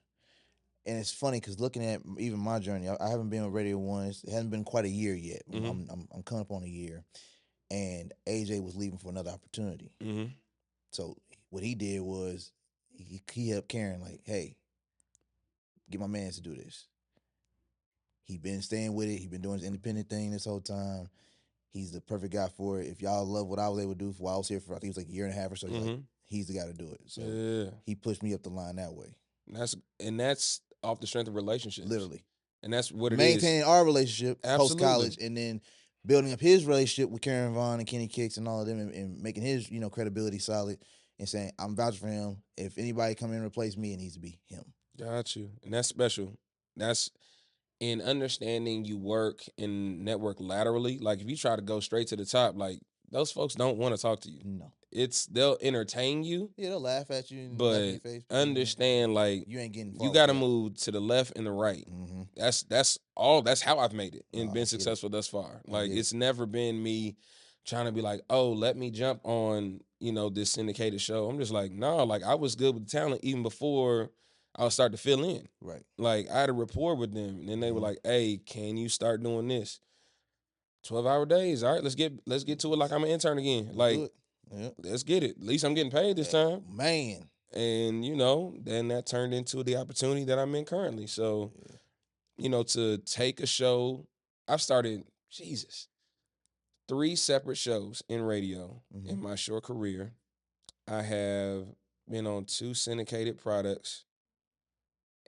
And it's funny because looking at even my journey, I haven't been on Radio Once. It hasn't been quite a year yet. Mhm. I'm coming up on a year, and AJ was leaving for another opportunity. Mm-hmm. So what he did was he helped Karen like, hey, get my man to do this. He been staying with it. He been doing his independent thing this whole time. He's the perfect guy for it. If y'all love what I was able to do while I was here for, I think it was like a year and a half or so, he's the guy to do it. So Yeah. he pushed me up the line that way. That's off the strength of relationships. Literally. And that's what it is. Maintaining our relationship Absolutely. post-college, and then building up his relationship with Karen Vaughn and Kenny Kicks and all of them, and making his, credibility solid, and saying, I'm vouching for him. If anybody come in and replace me, it needs to be him. Got you. And that's special. That's in understanding you work and network laterally. Like if you try to go straight to the top, like those folks don't want to talk to you. No. They'll entertain you. Yeah, they'll laugh at you and but laugh in your face. Understand, like you ain't getting far you got to with that. move to the left and the right. Mm-hmm. That's all. That's how I've made it and I been get successful thus far. Like get it's never been me trying to be like, oh, let me jump on this syndicated show. I'm just like, no, like I was good with the talent even before I was starting to fill in. Right. Like I had a rapport with them, and then they were like, hey, can you start doing this? 12-hour days. All right, let's get to it like I'm an intern again. Like, let's get it. At least I'm getting paid this time. Man. And, then that turned into the opportunity that I'm in currently. So, to take a show, I've started, 3 separate shows in radio in my short career. I have been on 2 syndicated products,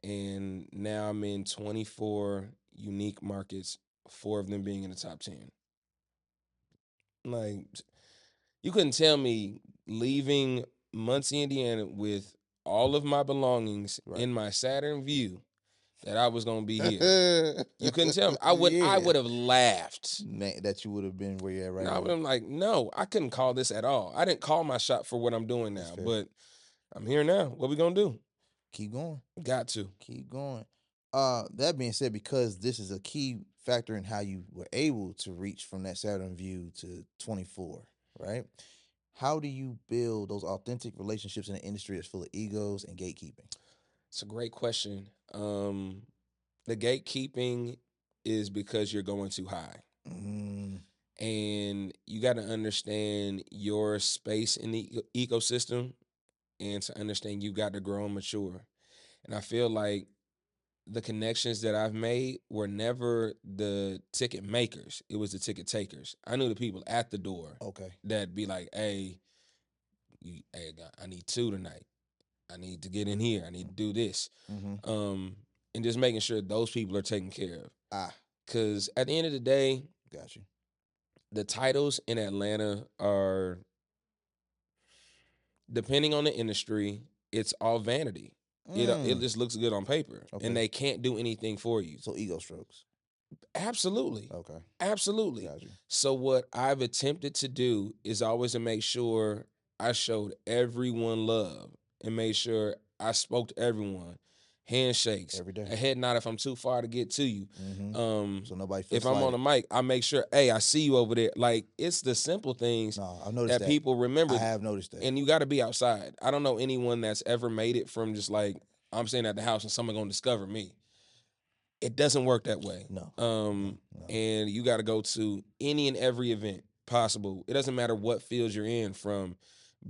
and now I'm in 24 unique markets, 4 of them being in the top 10. Like, you couldn't tell me leaving Muncie, Indiana with all of my belongings in my Saturn View that I was gonna be here. You couldn't tell me. I would have laughed. That you would have been where you're at right now. I would have like, no, I couldn't call this at all. I didn't call my shot for what I'm doing now, but I'm here now. What we gonna do? Keep going. Got to. Keep going. That being said, because this is a key factor in how you were able to reach from that Saturn View to 24, right? How do you build those authentic relationships in an industry that's full of egos and gatekeeping? It's a great question. The gatekeeping is because you're going too high. And you got to understand your space in the ecosystem, and to understand you got to grow and mature. And I feel like the connections that I've made were never the ticket makers. It was the ticket takers. I knew the people at the door. Okay. That'd be like, hey, I need 2 tonight. I need to get in here. I need to do this. And just making sure those people are taken care of. Because at the end of the day, got you. The titles in Atlanta are, depending on the industry, it's all vanity. It just looks good on paper, and they can't do anything for you. So ego strokes. Absolutely. Okay. Absolutely. Got you. So what I've attempted to do is always to make sure I showed everyone love and made sure I spoke to everyone. Handshakes. Every day. A head nod if I'm too far to get to you. So nobody feels If I'm on the mic, I make sure, hey, I see you over there. Like, it's the simple things No, I've noticed that that. people remember. I have noticed that. And you got to be outside. I don't know anyone that's ever made it from just like, I'm staying at the house and someone going to discover me. It doesn't work that way. No. And you got to go to any and every event possible. It doesn't matter what fields you're in, from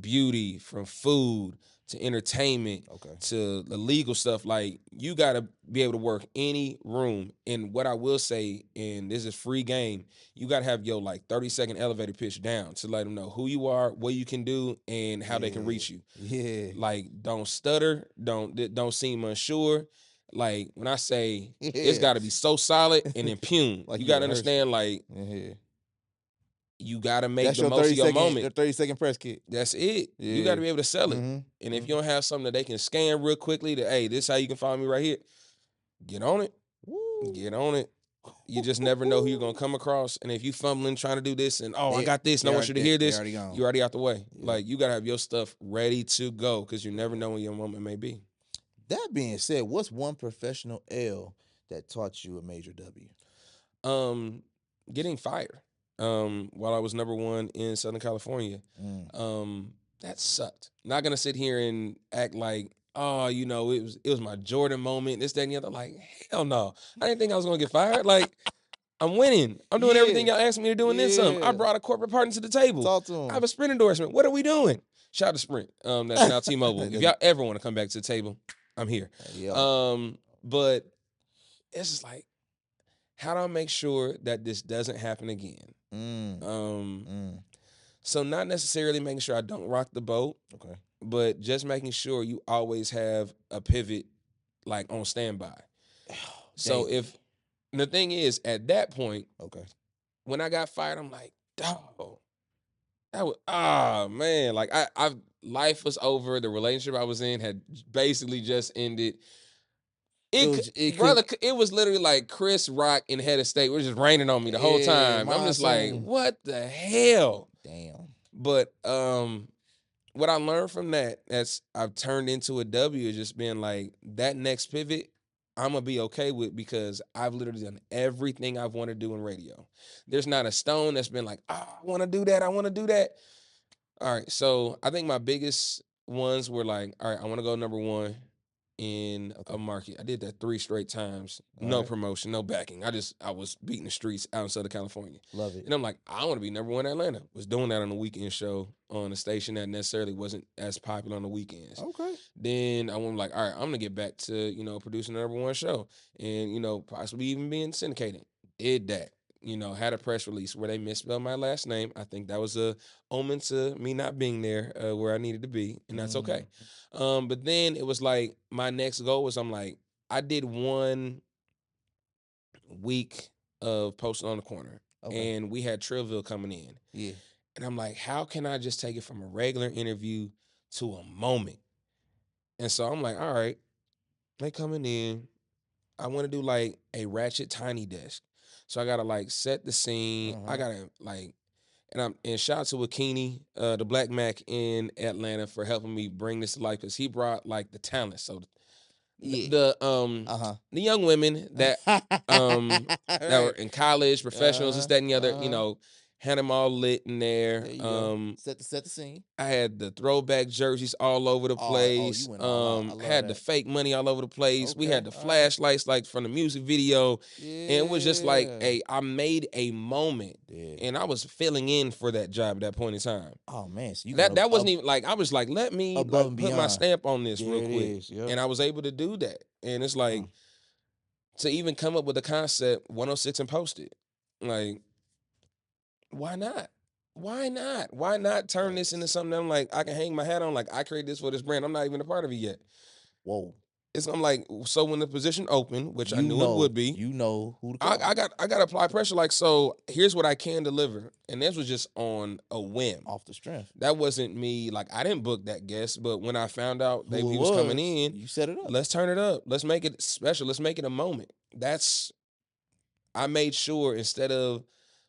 beauty, from food to entertainment, Okay. to the legal stuff. Like, you got to be able to work any room. And what I will say, and this is free game, you got to have your like 30-second elevator pitch down to let them know who you are, what you can do, and how they can reach you. Yeah. Like, don't stutter, don't seem unsure. Like, when I say it's got to be so solid and impugned, Like you you got to rehearsed understand, like, Yeah. you got to make That's the your most 30 of your second, moment. your 30-second press kit. That's it. You Yeah. got to be able to sell it. Mhm. And if you don't have something that they can scan real quickly, that, hey, this is how you can find me right here, get on it. Woo. Get on it. You just never know who you're going to come across. And if you fumbling trying to do this and, I got this, and I want you to hear this, you're already out the way. Yeah. Like, you got to have your stuff ready to go, because you never know when your moment may be. That being said, what's one professional L that taught you a major W? Getting fired. While I was number one in Southern California. That sucked. Not gonna sit here and act like, oh, it was my Jordan moment, this, that, and the other. Like, hell no. I didn't think I was gonna get fired. Like, I'm winning. I'm doing everything y'all asked me to do and then some. I brought a corporate partner to the table. Talk to him. I have a Sprint endorsement. What are we doing? Shout out to Sprint. That's now T-Mobile. If y'all ever want to come back to the table, I'm here. But it's just like, how do I make sure that this doesn't happen again? So not necessarily making sure I don't rock the boat, Okay. but just making sure you always have a pivot, like, on standby. So if the thing is, at that point, okay, when I got fired, I'm like, dog, that was, man, like, I life was over. The relationship I was in had basically just ended. It was literally like Chris Rock in Head of State. It was just raining on me the whole time. I'm just like, what the hell? Damn. But what I learned from that, that's I've turned into a W, is just being like, that next pivot, I'm gonna be okay with, because I've literally done everything I've wanted to do in radio. There's not a stone that's been like, I want to do that. I want to do that. All right, so I think my biggest ones were like, all right, I want to go number one in a market. I did that 3 straight times. No promotion, no backing. I was beating the streets out in Southern California. Love it. And I'm like, I want to be number one in Atlanta. Was doing that on the weekend show on a station that necessarily wasn't as popular on the weekends. Okay. Then I went like, all right, I'm gonna get back to, producing the number one show, and possibly even being syndicated. Did that. Had a press release where they misspelled my last name. I think that was a omen to me not being there where I needed to be, and that's okay. But then it was like, my next goal was, I'm like, I did 1 week of posting on the corner, and we had Trillville coming in. Yeah. And I'm like, how can I just take it from a regular interview to a moment? And so I'm like, all right, they coming in. I want to do like a ratchet tiny desk. So I gotta like set the scene. I gotta like, and shout out to Wakini, the Black Mac in Atlanta, for helping me bring this to life, because he brought like the talent. So the young women that that were in college, professionals, this, that, and the other, had them all lit in there. Set the scene. I had the throwback jerseys all over the place. You went all out. Had the fake money all over the place. We had the flashlights like from the music video. And it was just like, hey, I made a moment. And I was filling in for that job at that point in time. Oh man, so that wasn't even like, I was like, let me like, put my stamp on this real quick. Yep. And I was able to do that. And it's like, to even come up with the concept 106 and post it. Like, why not? Why not? Why not turn this into something that I'm like, I can hang my hat on? Like, I created this for this brand. I'm not even a part of it yet. Whoa. I'm like, so when the position opened, which I knew it would be, who to call. I got to apply pressure. Like, so here's what I can deliver. And this was just on a whim. Off the strength. That wasn't me. Like, I didn't book that guest, but when I found out he was coming in, you set it up. Let's turn it up. Let's make it special. Let's make it a moment. I made sure instead of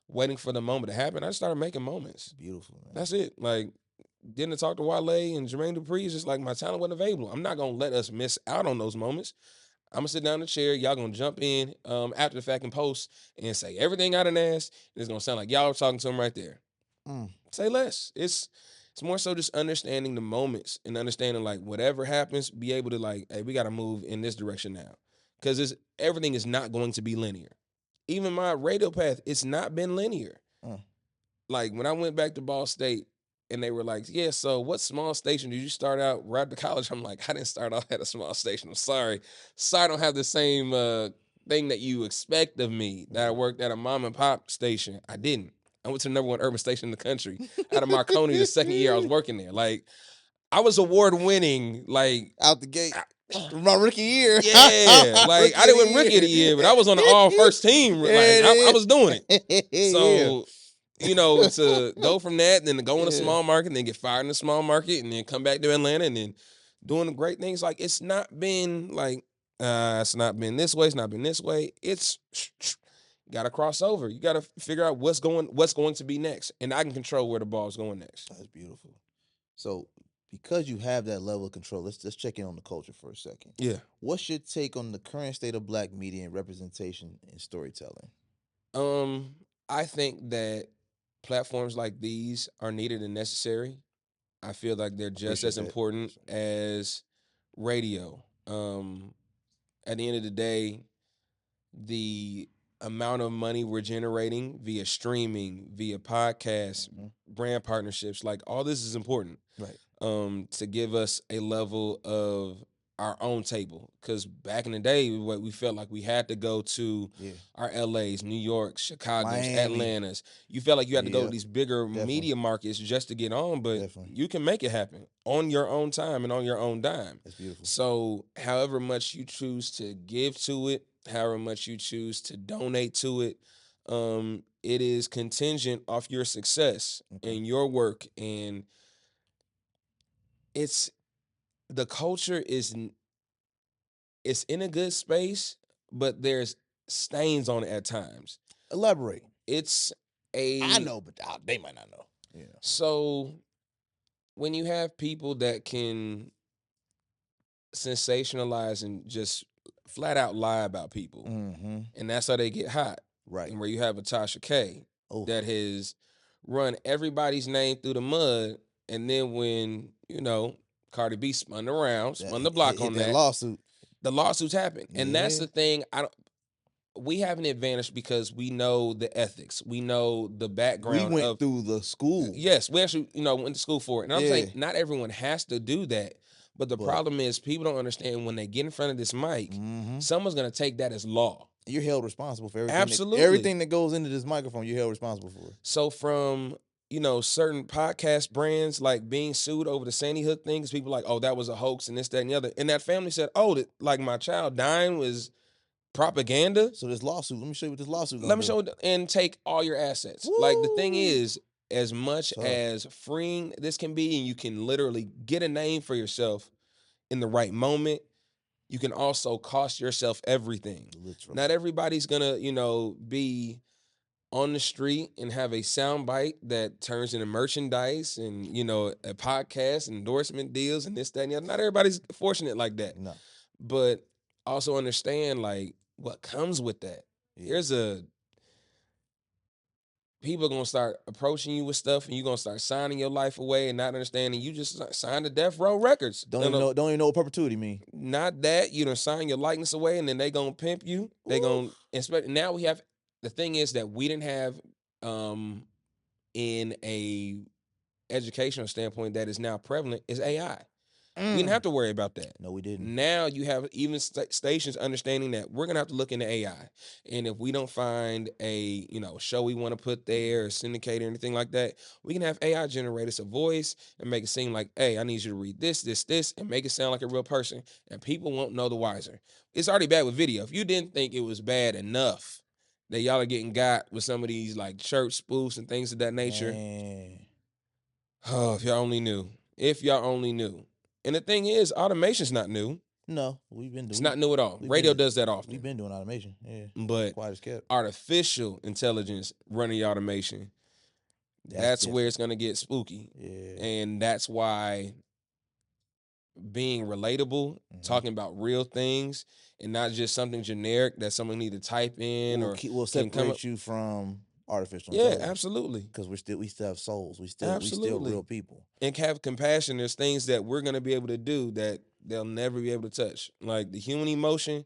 waiting for the moment to happen, I started making moments. Beautiful, man. That's it. Like, getting to talk to Wale and Jermaine Dupri is just like my talent wasn't available. I'm not gonna let us miss out on those moments. I'm gonna sit down in the chair. Y'all gonna jump in after the fact and post and say everything I done asked. It's gonna sound like y'all were talking to him right there. Say less. It's more so just understanding the moments and understanding like whatever happens, be able to like, hey, we gotta move in this direction now, because everything is not going to be linear. Even my radio path, it's not been linear. Like when I went back to Ball State and they were like, yeah, so what small station did you start out right after college? I'm like, I didn't start out at a small station. I'm sorry. Sorry, I don't have the same thing that you expect of me, that I worked at a mom and pop station. I didn't. I went to the #1 urban station in the country out of Marconi the second year I was working there. Like, I was award winning, like, out the gate. My rookie year. Yeah. Like, I didn't win rookie of the year, but I was on the all first team. Like, I was doing it. So, you know, to go from that, then to go in a small market, and then get fired in a small market, and then come back to Atlanta, and then doing the great things. Like, it's not been like, it's not been this way. It's not been this way. It's got to cross over. You got to figure out what's going to be next, and I can control where the ball's going next. That's beautiful. So, because you have that level of control, let's check in on the culture for a second. Yeah. What's your take on the current state of Black media and representation in storytelling? I think that platforms like these are needed and necessary. I feel like they're just as important as radio. At the end of the day, the amount of money we're generating via streaming, via podcasts, brand partnerships, like all this is important. Right. To give us a level of our own table. Because back in the day, we felt like we had to go to our LAs, New York, Chicago's, Miami. Atlanta's. You felt like you had to go to these bigger media markets just to get on, but you can make it happen on your own time and on your own dime. That's beautiful. So however much you choose to give to it, however much you choose to donate to it, it is contingent off your success and your work. And the culture is in a good space, but there's stains on it at times. Elaborate. I know, but they might not know. Yeah. So when you have people that can sensationalize and just flat out lie about people, and that's how they get hot. Right. And where you have a Tasha K that has run everybody's name through the mud, and then when, Cardi B spun the block on that lawsuit. The lawsuits happen. And that's the thing. We have an advantage because we know the ethics. We know the background. We went through the school. Yes, we actually, went to school for it. And I'm saying not everyone has to do that. But the problem is people don't understand when they get in front of this mic, someone's going to take that as law. You're held responsible for everything. Absolutely. Everything that goes into this microphone, you're held responsible for. So from, certain podcast brands like being sued over the Sandy Hook thing, because people are like, oh, that was a hoax and this, that, and the other. And that family said, oh, like my child dying was propaganda. So this lawsuit, let me show you what this lawsuit. Let me show you, and take all your assets. Woo! Like the thing is, as much as freeing this can be, and you can literally get a name for yourself in the right moment, you can also cost yourself everything. Literally. Not everybody's gonna, be on the street and have a sound bite that turns into merchandise and, a podcast, endorsement deals, and this, that, and the other. Not everybody's fortunate like that. No. But also understand, like, what comes with that. People are going to start approaching you with stuff, and you're going to start signing your life away and not understanding. You just signed the Death Row Records. Don't even know what perpetuity mean. Not that. You done sign your likeness away, and then they going to pimp you. They going to, now we have, the thing is that we didn't have in a educational standpoint that is now prevalent is AI. We didn't have to worry about that. No, we didn't. Now you have even stations understanding that we're going to have to look into AI. And if we don't find a, show we want to put there or syndicate or anything like that, we can have AI generate us a voice and make it seem like, hey, I need you to read this, and make it sound like a real person. And people won't know the wiser. It's already bad with video. If you didn't think it was bad enough that y'all are getting got with some of these like church spoofs and things of that nature. Oh, if y'all only knew. And the thing is, automation's not new. No, we've been It's doing. not new at all. We've Radio been, does that We've often. been doing automation. Yeah, But quiet as kept. artificial intelligence running the automation, that's where it's going to get spooky. Yeah. And that's why being relatable, talking about real things, and not just something generic that someone need to type in We'll or we'll can come up. separate you from artificial Yeah, intelligence. absolutely. Because we still have souls. We still Absolutely. real people. And have compassion. There's things that we're going to be able to do that they'll never be able to touch. Like the human emotion,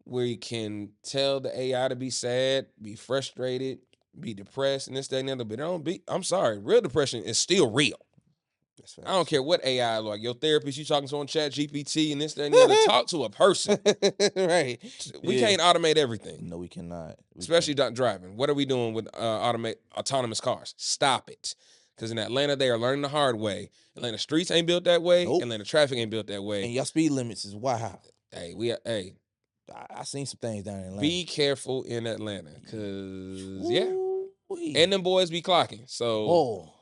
where you can tell the AI to be sad, be frustrated, be depressed, and this, that, and the other. But I'm sorry, real depression is still real. That's I don't facts. care what AI, like your therapist, you talking to on Chat GPT and this, that, and the other. Talk to a person. Right. We can't automate everything. No, we cannot. Especially driving. What are we doing with autonomous cars? Stop it. Because in Atlanta, they are learning the hard way. Atlanta streets ain't built that way. Nope. Atlanta traffic ain't built that way. And y'all speed limits is wow. Hey, I seen some things down in Atlanta. be careful in Atlanta, because Ooh-wee. and them boys be clocking. So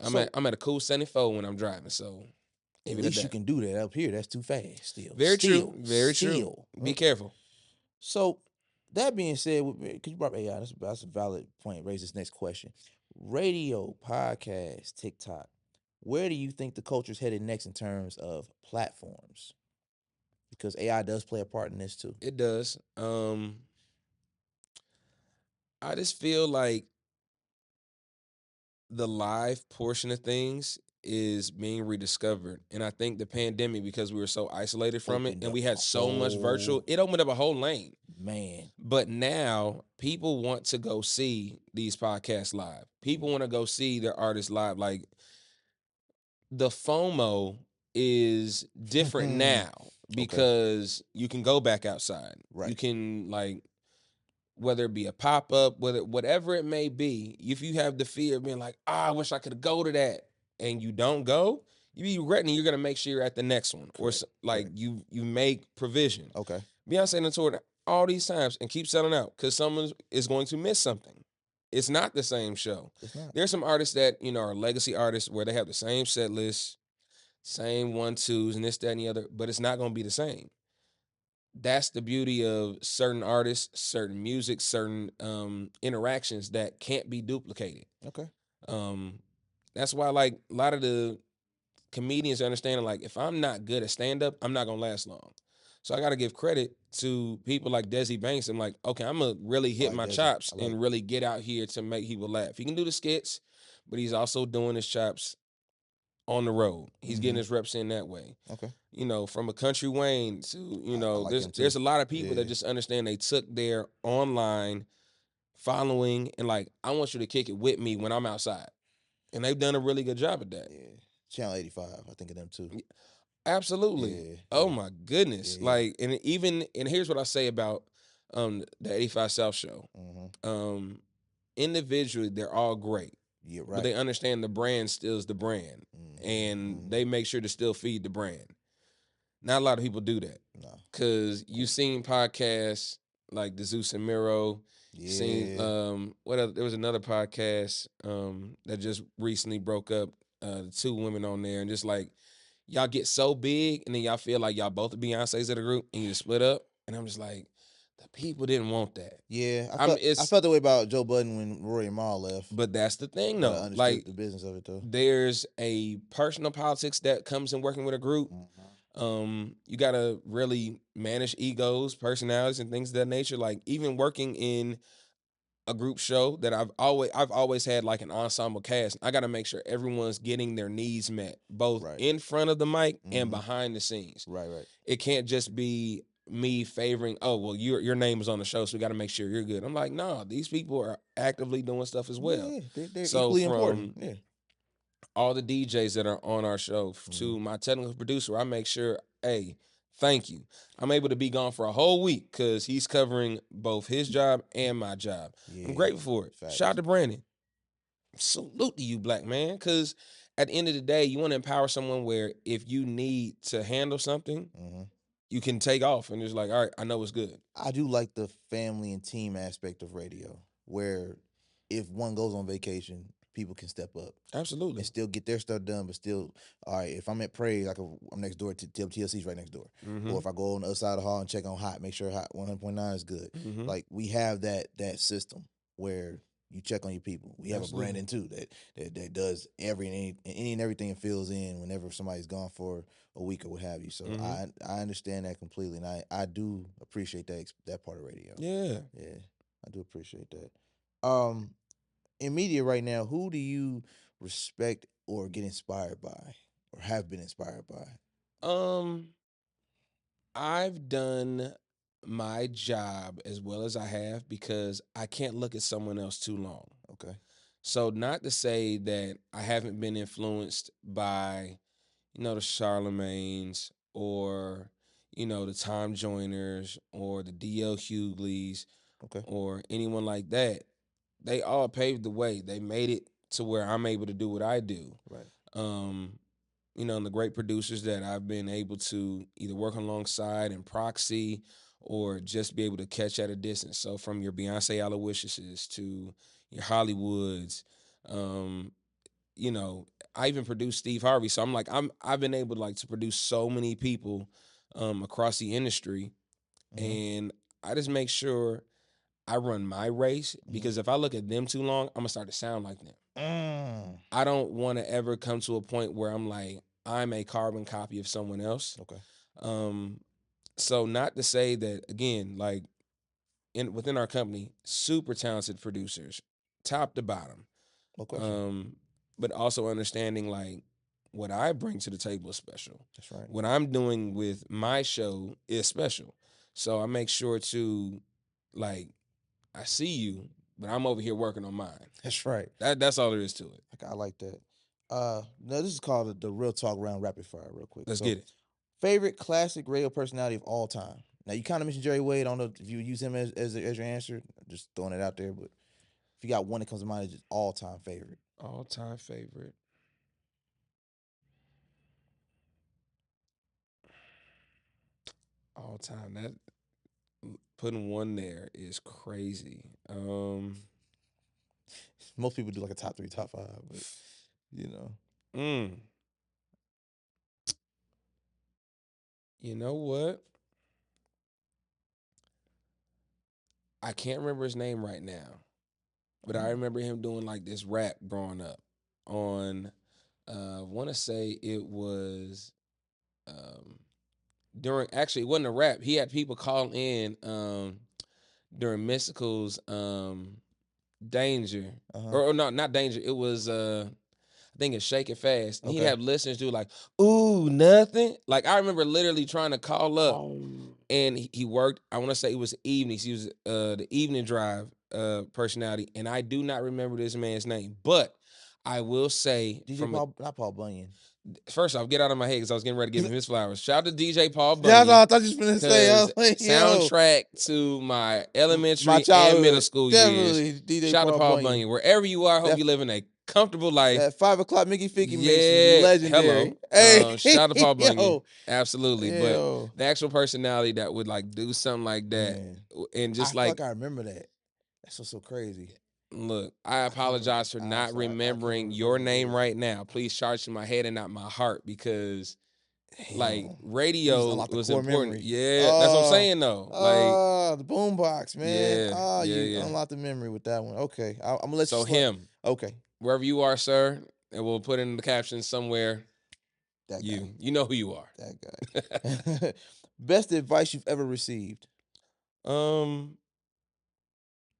I'm at a cool 74 when I'm driving. So at least you can do that. Up here, that's too fast. Still, very true. Be careful. So that being said, because you brought up AI, that's a valid point. Raise this next question: radio, podcast, TikTok. Where do you think the culture's headed next in terms of platforms? Because AI does play a part in this too. It does. I just feel like the live portion of things is being rediscovered. And I think the pandemic, because we were so isolated from it and we had so much virtual, it opened up a whole lane. Man. But now people want to go see these podcasts live. People want to go see their artists live. Like the FOMO is different now because you can go back outside. Right. You can, like, whether it be a pop-up, whatever it may be, if you have the fear of being like, I wish I could go to that, and you don't go, you be regretting. You're gonna make sure you're at the next one. Correct. Or you make provision. Okay. Beyonce done toured all these times and keep selling out because someone is going to miss something. It's not the same show. It's not. There's some artists that, are legacy artists where they have the same set list, same 1-2s, and this, that, and the other, but it's not gonna be the same. That's the beauty of certain artists, certain music, certain interactions that can't be duplicated. Okay. That's why, like, a lot of the comedians understand, like, if I'm not good at stand-up, I'm not gonna last long. So I gotta give credit to people like Desi Banks. I'm like, okay, I'm gonna really hit my chops and really get out here to make people laugh. He can do the skits, but he's also doing his chops on the road. He's getting his reps in that way. Okay. From a Country Wayne to, like there's a lot of people that just understand they took their online following and like, I want you to kick it with me when I'm outside. And they've done a really good job at that. Yeah. Channel 85, I think of them too. Absolutely. Yeah, oh my goodness. Yeah. Like, and here's what I say about the 85 South show. Individually, they're all great. Yeah, right. But they understand the brand still is the brand. And they make sure to still feed the brand. Not a lot of people do that. No. Because you've seen podcasts like the Zeus and Miro. Yeah. Seen there was another podcast that just recently broke up. 2 women on there, and just like y'all get so big, and then y'all feel like y'all both are Beyonces of the group, and you just split up. And I'm just like, the people didn't want that. Yeah, I felt that way about Joe Budden when Rory and Mal left. But that's the thing, though. I understood like the business of it, though. There's a personal politics that comes in working with a group. You gotta really manage egos, personalities, and things of that nature. Like even working in a group show that I've always had like an ensemble cast. I gotta make sure everyone's getting their needs met, both in front of the mic and behind the scenes. Right. It can't just be me favoring, oh well, your name is on the show, so we got to make sure you're good. I'm like, no, these people are actively doing stuff as well. Yeah, they're so equally from important. Yeah. All the DJs that are on our show to my technical producer, I make sure, hey, thank you. I'm able to be gone for a whole week because he's covering both his job and my job. Yeah, I'm grateful for it. facts. Shout out to Brandon. Salute to you, black man, because at the end of the day, you want to empower someone where if you need to handle something, you can take off and just like, all right, I know it's good. I do like the family and team aspect of radio, where if one goes on vacation, people can step up Absolutely. and still get their stuff done, but still, all right, if I'm at Praise, I'm next door to TLC's right next door. Mm-hmm. Or if I go on the other side of the hall and check on Hot, make sure Hot 100.9 is good. Mm-hmm. Like, we have that system where you check on your people. We have Absolutely. a Brandon too that does any and everything and fills in whenever somebody's gone for a week or what have you. So Mm-hmm. I understand that completely, and I do appreciate that part of radio. Yeah. Yeah, I do appreciate that. In media right now, who do you respect or get inspired by, or have been inspired by? Um, I've done my job as well as I have because I can't look at someone else too long. Okay. So not to say that I haven't been influenced by, the Charlemagnes or, the Tom Joyners or the D.L. Hugleys Okay. or anyone like that. They all paved the way. They made it to where I'm able to do what I do. Right. Um, and the great producers that I've been able to either work alongside in proxy or just be able to catch at a distance. So from your Beyonce Aloysiuses to your Hollywoods, um, I even produced Steve Harvey. So I've been able to produce so many people across the industry, Mm-hmm. and I just make sure I run my race because if I look at them too long, I'm gonna start to sound like them. I don't want to ever come to a point where I'm a carbon copy of someone else. Okay. Um, so not to say that again, within our company, super talented producers, top to bottom. No question. But also understanding what I bring to the table is special. That's right. What I'm doing with my show is special. So I make sure to I see you, but I'm over here working on mine. That's right. That's all there is to it. I like that. Now this is called the real talk round rapid fire, real quick. Let's get it. Favorite classic radio personality of all time. Now you kind of mentioned Jerry Wade. I don't know if you use him as your answer. Just throwing it out there, but if you got one that comes to mind, it's just all time favorite. All time favorite. All time. That putting one there is crazy. Most people do like a top 3, top 5, but you know. You know what? I can't remember his name right now, but I remember him doing this rap growing up on. I want to say it was during. Actually, it wasn't a rap. He had people call in during Mystical's Danger, or no, not Danger. It was I think it's Shake It Fast. And he'd have listeners do ooh, nothing. I remember literally trying to call up, and he worked. I want to say it was evenings. He was the evening drive personality, and I do not remember this man's name, but I will say DJ Paul, not Paul Bunyan. First off, get out of my head because I was getting ready to give him his flowers. Shout out to DJ Paul Bunyan. That's all I thought you were going to say. I was like, soundtrack to my elementary childhood, and middle school definitely years. DJ Shout out to Paul Bunyan. Wherever you are, I hope you live in a comfortable life. That 5 o'clock Mickey Ficky mix is legendary. Hello. Shout out to Paul Bunyan. Yo. Absolutely. Yo. But the actual personality that would do something like that, and just I remember that. That's so crazy. Look, I apologize for not remembering your name right now. Please charge to my head and not my heart because radio was important. Memory. Yeah, that's what I'm saying though. The boombox, man. You unlocked the memory with that one. Okay, I'm gonna let you. So him. Okay. Wherever you are, sir, and we'll put in the caption somewhere. That guy. You know who you are. That guy. Best advice you've ever received.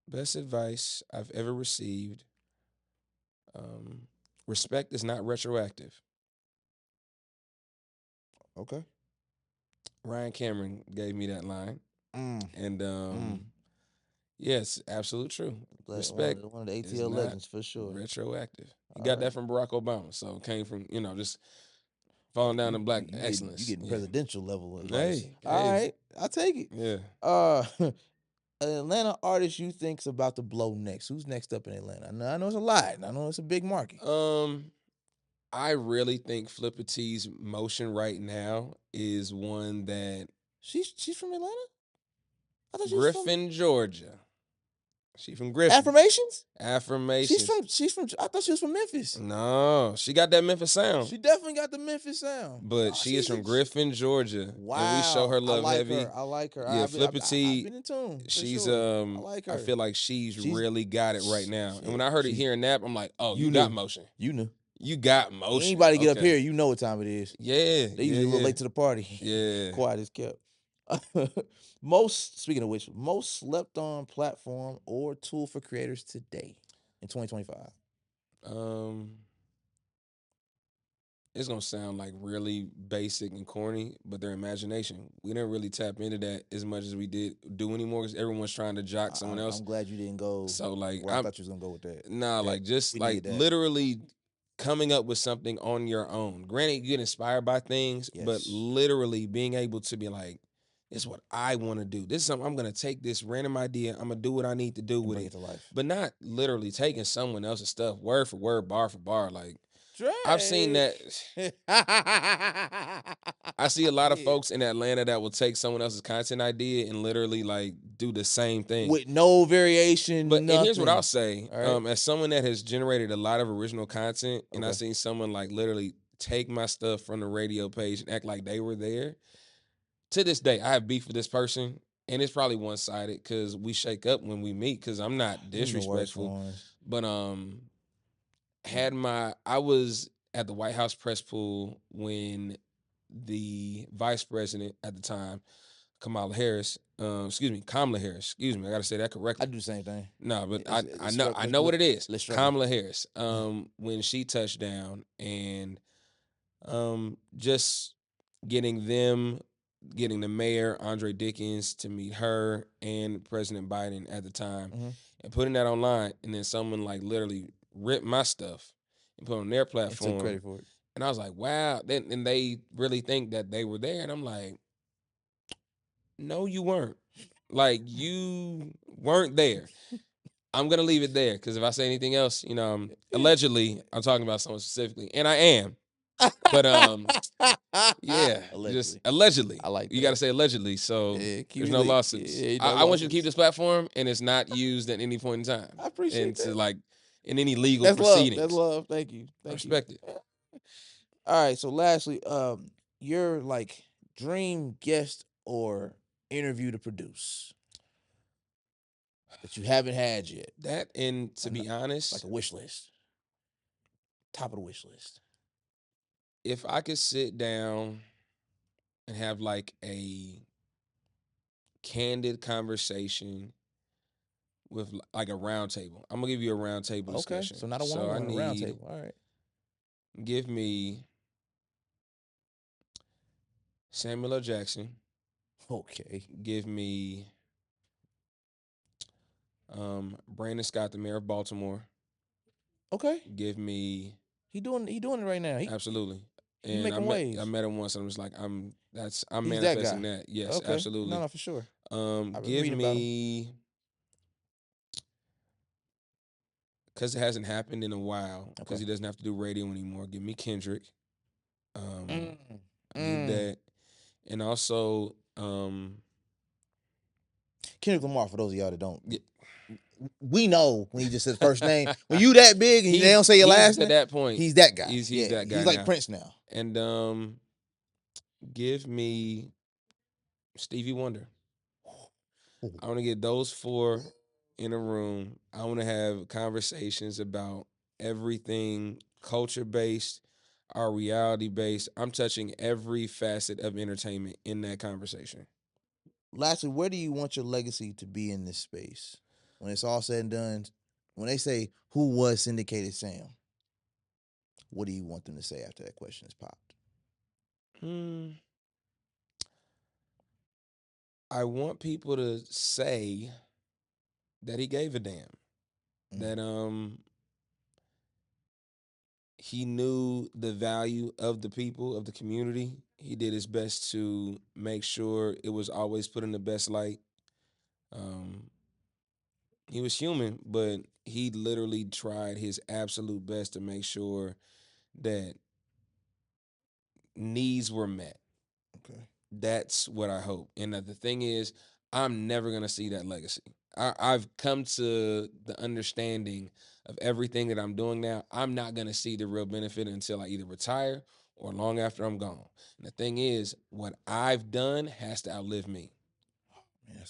Best advice I've ever received. Respect is not retroactive. Okay. Ryan Cameron gave me that line. And yes, absolute true. Respect. One of the ATL legends for sure. Retroactive. You got that from Barack Obama. So it came from, just falling down to black excellence. You getting presidential level advice. Hey. All right. I'll take it. Yeah. An Atlanta artist you think's about to blow next. Who's next up in Atlanta? I know it's a lot. I know it's a big market. I really think Flipper T's motion right now is one that she's from Atlanta. I thought she Griffin, was Georgia. She from Griffin. Affirmations? Affirmations. She's from I thought she was from Memphis. No, she got that Memphis sound. She definitely got the Memphis sound. But No, she is from Griffin, Georgia. Wow. And we show her I love like heavy. her. I like her. Yeah, I've been in tune. For She's sure. I like her. I feel like she's really got it right now. And when I heard it here in Nap, I'm like, oh, you got motion. You knew. You got motion. Anybody get up here, you know what time it is. Yeah. They usually a little late to the party. Yeah. Quiet as kept. Speaking of which, most slept on platform or tool for creators today in 2025. It's gonna sound like really basic and corny, but their imagination. We didn't really tap into that as much as we do anymore because everyone's trying to jock someone else. I'm glad you didn't go. So like, I thought you was gonna go with that. Nah, like just like literally coming up with something on your own. Granted, you get inspired by things, but literally being able to be like, this is what I want to do. This is something I'm gonna take this random idea. I'm gonna do what I need to do with it, to life. But not literally taking someone else's stuff word for word, bar for bar. Like I've seen that. I see a lot of folks in Atlanta that will take someone else's content idea and literally like do the same thing with no variation. But and here's what I'll say: as someone that has generated a lot of original content, and I've seen someone like literally take my stuff from the radio page and act like they were there. To this day, I have beef with this person, and it's probably one sided because we shake up when we meet. Because I'm not disrespectful, but I was at the White House press pool when the vice president at the time, Kamala Harris, I gotta say that correctly. I do the same thing. No, but I know what it is. Kamala Harris. When she touched down and just getting the mayor, Andre Dickens, to meet her and President Biden at the time and putting that online, and then someone like literally ripped my stuff and put it on their platform. And took credit for it. And I was like, wow. And they really think that they were there. And I'm like, no, you weren't. Like, you weren't there. I'm going to leave it there because if I say anything else, allegedly, I'm talking about someone specifically. And I am. But, yeah, allegedly. Just allegedly. I like that. You got to say allegedly, so there's no lawsuits. I want you to keep this platform, and it's not used at any point in time. I appreciate that. And like, in any legal proceedings. That's love. Thank you. I respect it. All right, so lastly, your like dream guest or interview to produce that you haven't had yet. That, and to be honest, like a wish list. Top of the wish list. If I could sit down and have like a candid conversation with like a round table. I'm gonna give you a round table discussion. So not a one-on-one, a round table. All right. Give me Samuel L. Jackson. Okay. Give me Brandon Scott, the mayor of Baltimore. Okay. Give me He doing it right now. Absolutely. He making waves. I met him once and I'm just like, I'm manifesting that. Yes, okay. Absolutely. No, for sure. Give me, because it hasn't happened in a while, because he doesn't have to do radio anymore. Give me Kendrick. Give that. And also Kendrick Lamar, for those of y'all that don't. We know when he just says first name. When you that big and they don't say your last name. At that point, he's that guy. He's that guy. He's like now. Prince now. And give me Stevie Wonder. I want to get those four in a room. I want to have conversations about everything culture-based, our reality-based. I'm touching every facet of entertainment in that conversation. Lastly, where do you want your legacy to be in this space? When it's all said and done, when they say, who was Syndicated Sam? What do you want them to say after that question is popped? I want people to say that he gave a damn. That he knew the value of the people, of the community. He did his best to make sure it was always put in the best light. He was human, but he literally tried his absolute best to make sure that needs were met. Okay. That's what I hope. And the thing is, I'm never going to see that legacy. I've come to the understanding of everything that I'm doing now. I'm not gonna see the real benefit until I either retire or long after I'm gone. And the thing is, what I've done has to outlive me. Man,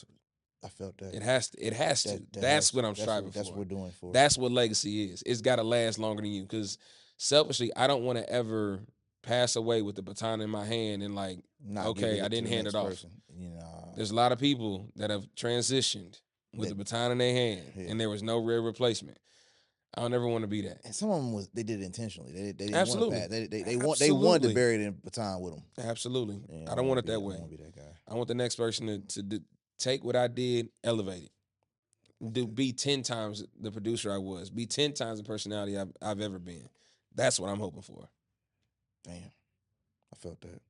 I felt that. It has to. It has to. That That's has what I'm that's striving what that's for. what we're doing for. That's what legacy is. It's got to last longer than you. Because selfishly, I don't want to ever pass away with the baton in my hand and like, Not give okay, I it to didn't the hand next it off. person. You know, There's a lot of people that have transitioned with the baton in their hand, Yeah. and there was no real replacement. I don't ever want to be that. and some of them they did it intentionally. They didn't Absolutely. want to pass. They wanted to Absolutely. bury the baton with them. Absolutely. Yeah, I don't want it that I way. don't want to be that guy. I want the next person to take what I did, elevate it. Be 10 times the producer I was. Be 10 times the personality I've ever been. That's what I'm hoping for. Damn, I felt that.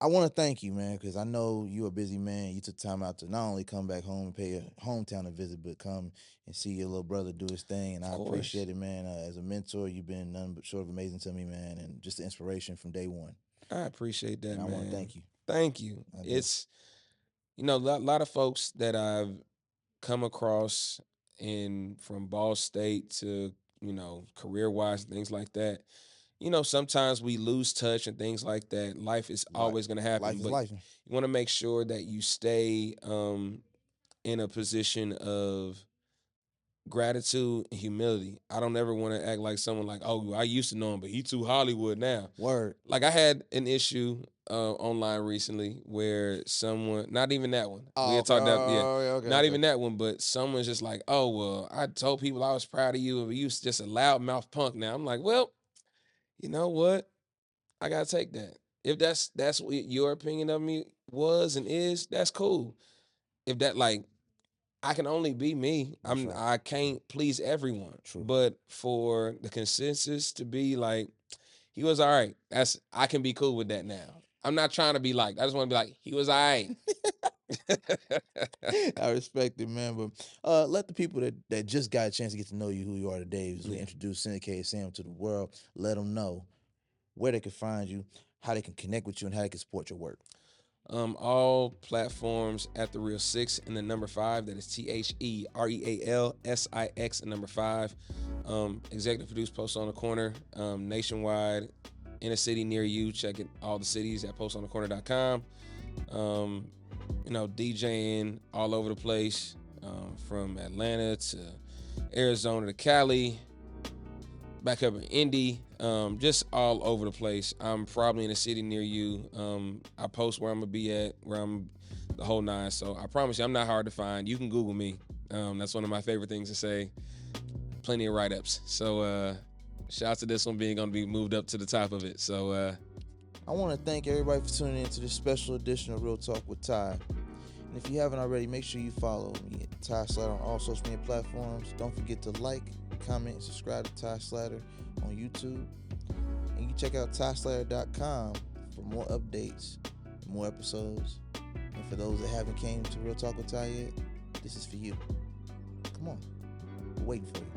I want to thank you, man, because I know you're a busy man. You took time out to not only come back home and pay your hometown a visit, but come and see your little brother do his thing. And I appreciate it, man. As a mentor, you've been nothing but short of amazing to me, man, and just the inspiration from day one. I appreciate that, And man. I want to thank you. Thank you. It's, a lot of folks that I've come across from Ball State to, career-wise, things like that. Sometimes we lose touch and things like that. Life is always going to happen. Life is but life. You want to make sure that you stay in a position of gratitude and humility. I don't ever want to act like someone like, oh, I used to know him, but he too Hollywood now. Word. Like I had an issue online recently where someone, not even that one. We had talked about, not even that one, but someone's just like, oh, well, I told people I was proud of you, but you was just a loudmouth punk now. I'm like, well, you know what? I gotta take that. If that's what your opinion of me was and is, that's cool. If that like I can only be me. I can't please everyone. True. But for the consensus to be like, he was all right. I can be cool with that now. I'm not trying to be like, I just want to be like, he was all right. I respect it, man. But let the people that just got a chance to get to know you, who you are today, as we introduce Syndicated Sam to the world, let them know where they can find you, how they can connect with you, and how they can support your work. All platforms at the Real 6 and the number 5. That is TheRealSix and number 5. Executive produced Post on the Corner, nationwide, in a city near you. Check it, all the cities at postonthecorner.com. DJing all over the place, from Atlanta to Arizona to Cali, back up in Indy, just all over the place. I'm probably in a city near you. I post where I'm gonna be at, where I'm the whole nine. So I promise you, I'm not hard to find. You can Google me. That's one of my favorite things to say. Plenty of write-ups. So shout out to this one being gonna be moved up to the top of it. So I want to thank everybody for tuning in to this special edition of Real Talk with Ty. And if you haven't already, make sure you follow me at Ty Slatter on all social media platforms. Don't forget to like, comment, and subscribe to Ty Slatter on YouTube. And you can check out tyslatter.com for more updates, more episodes. And for those that haven't came to Real Talk with Ty yet, this is for you. Come on. We're waiting for you.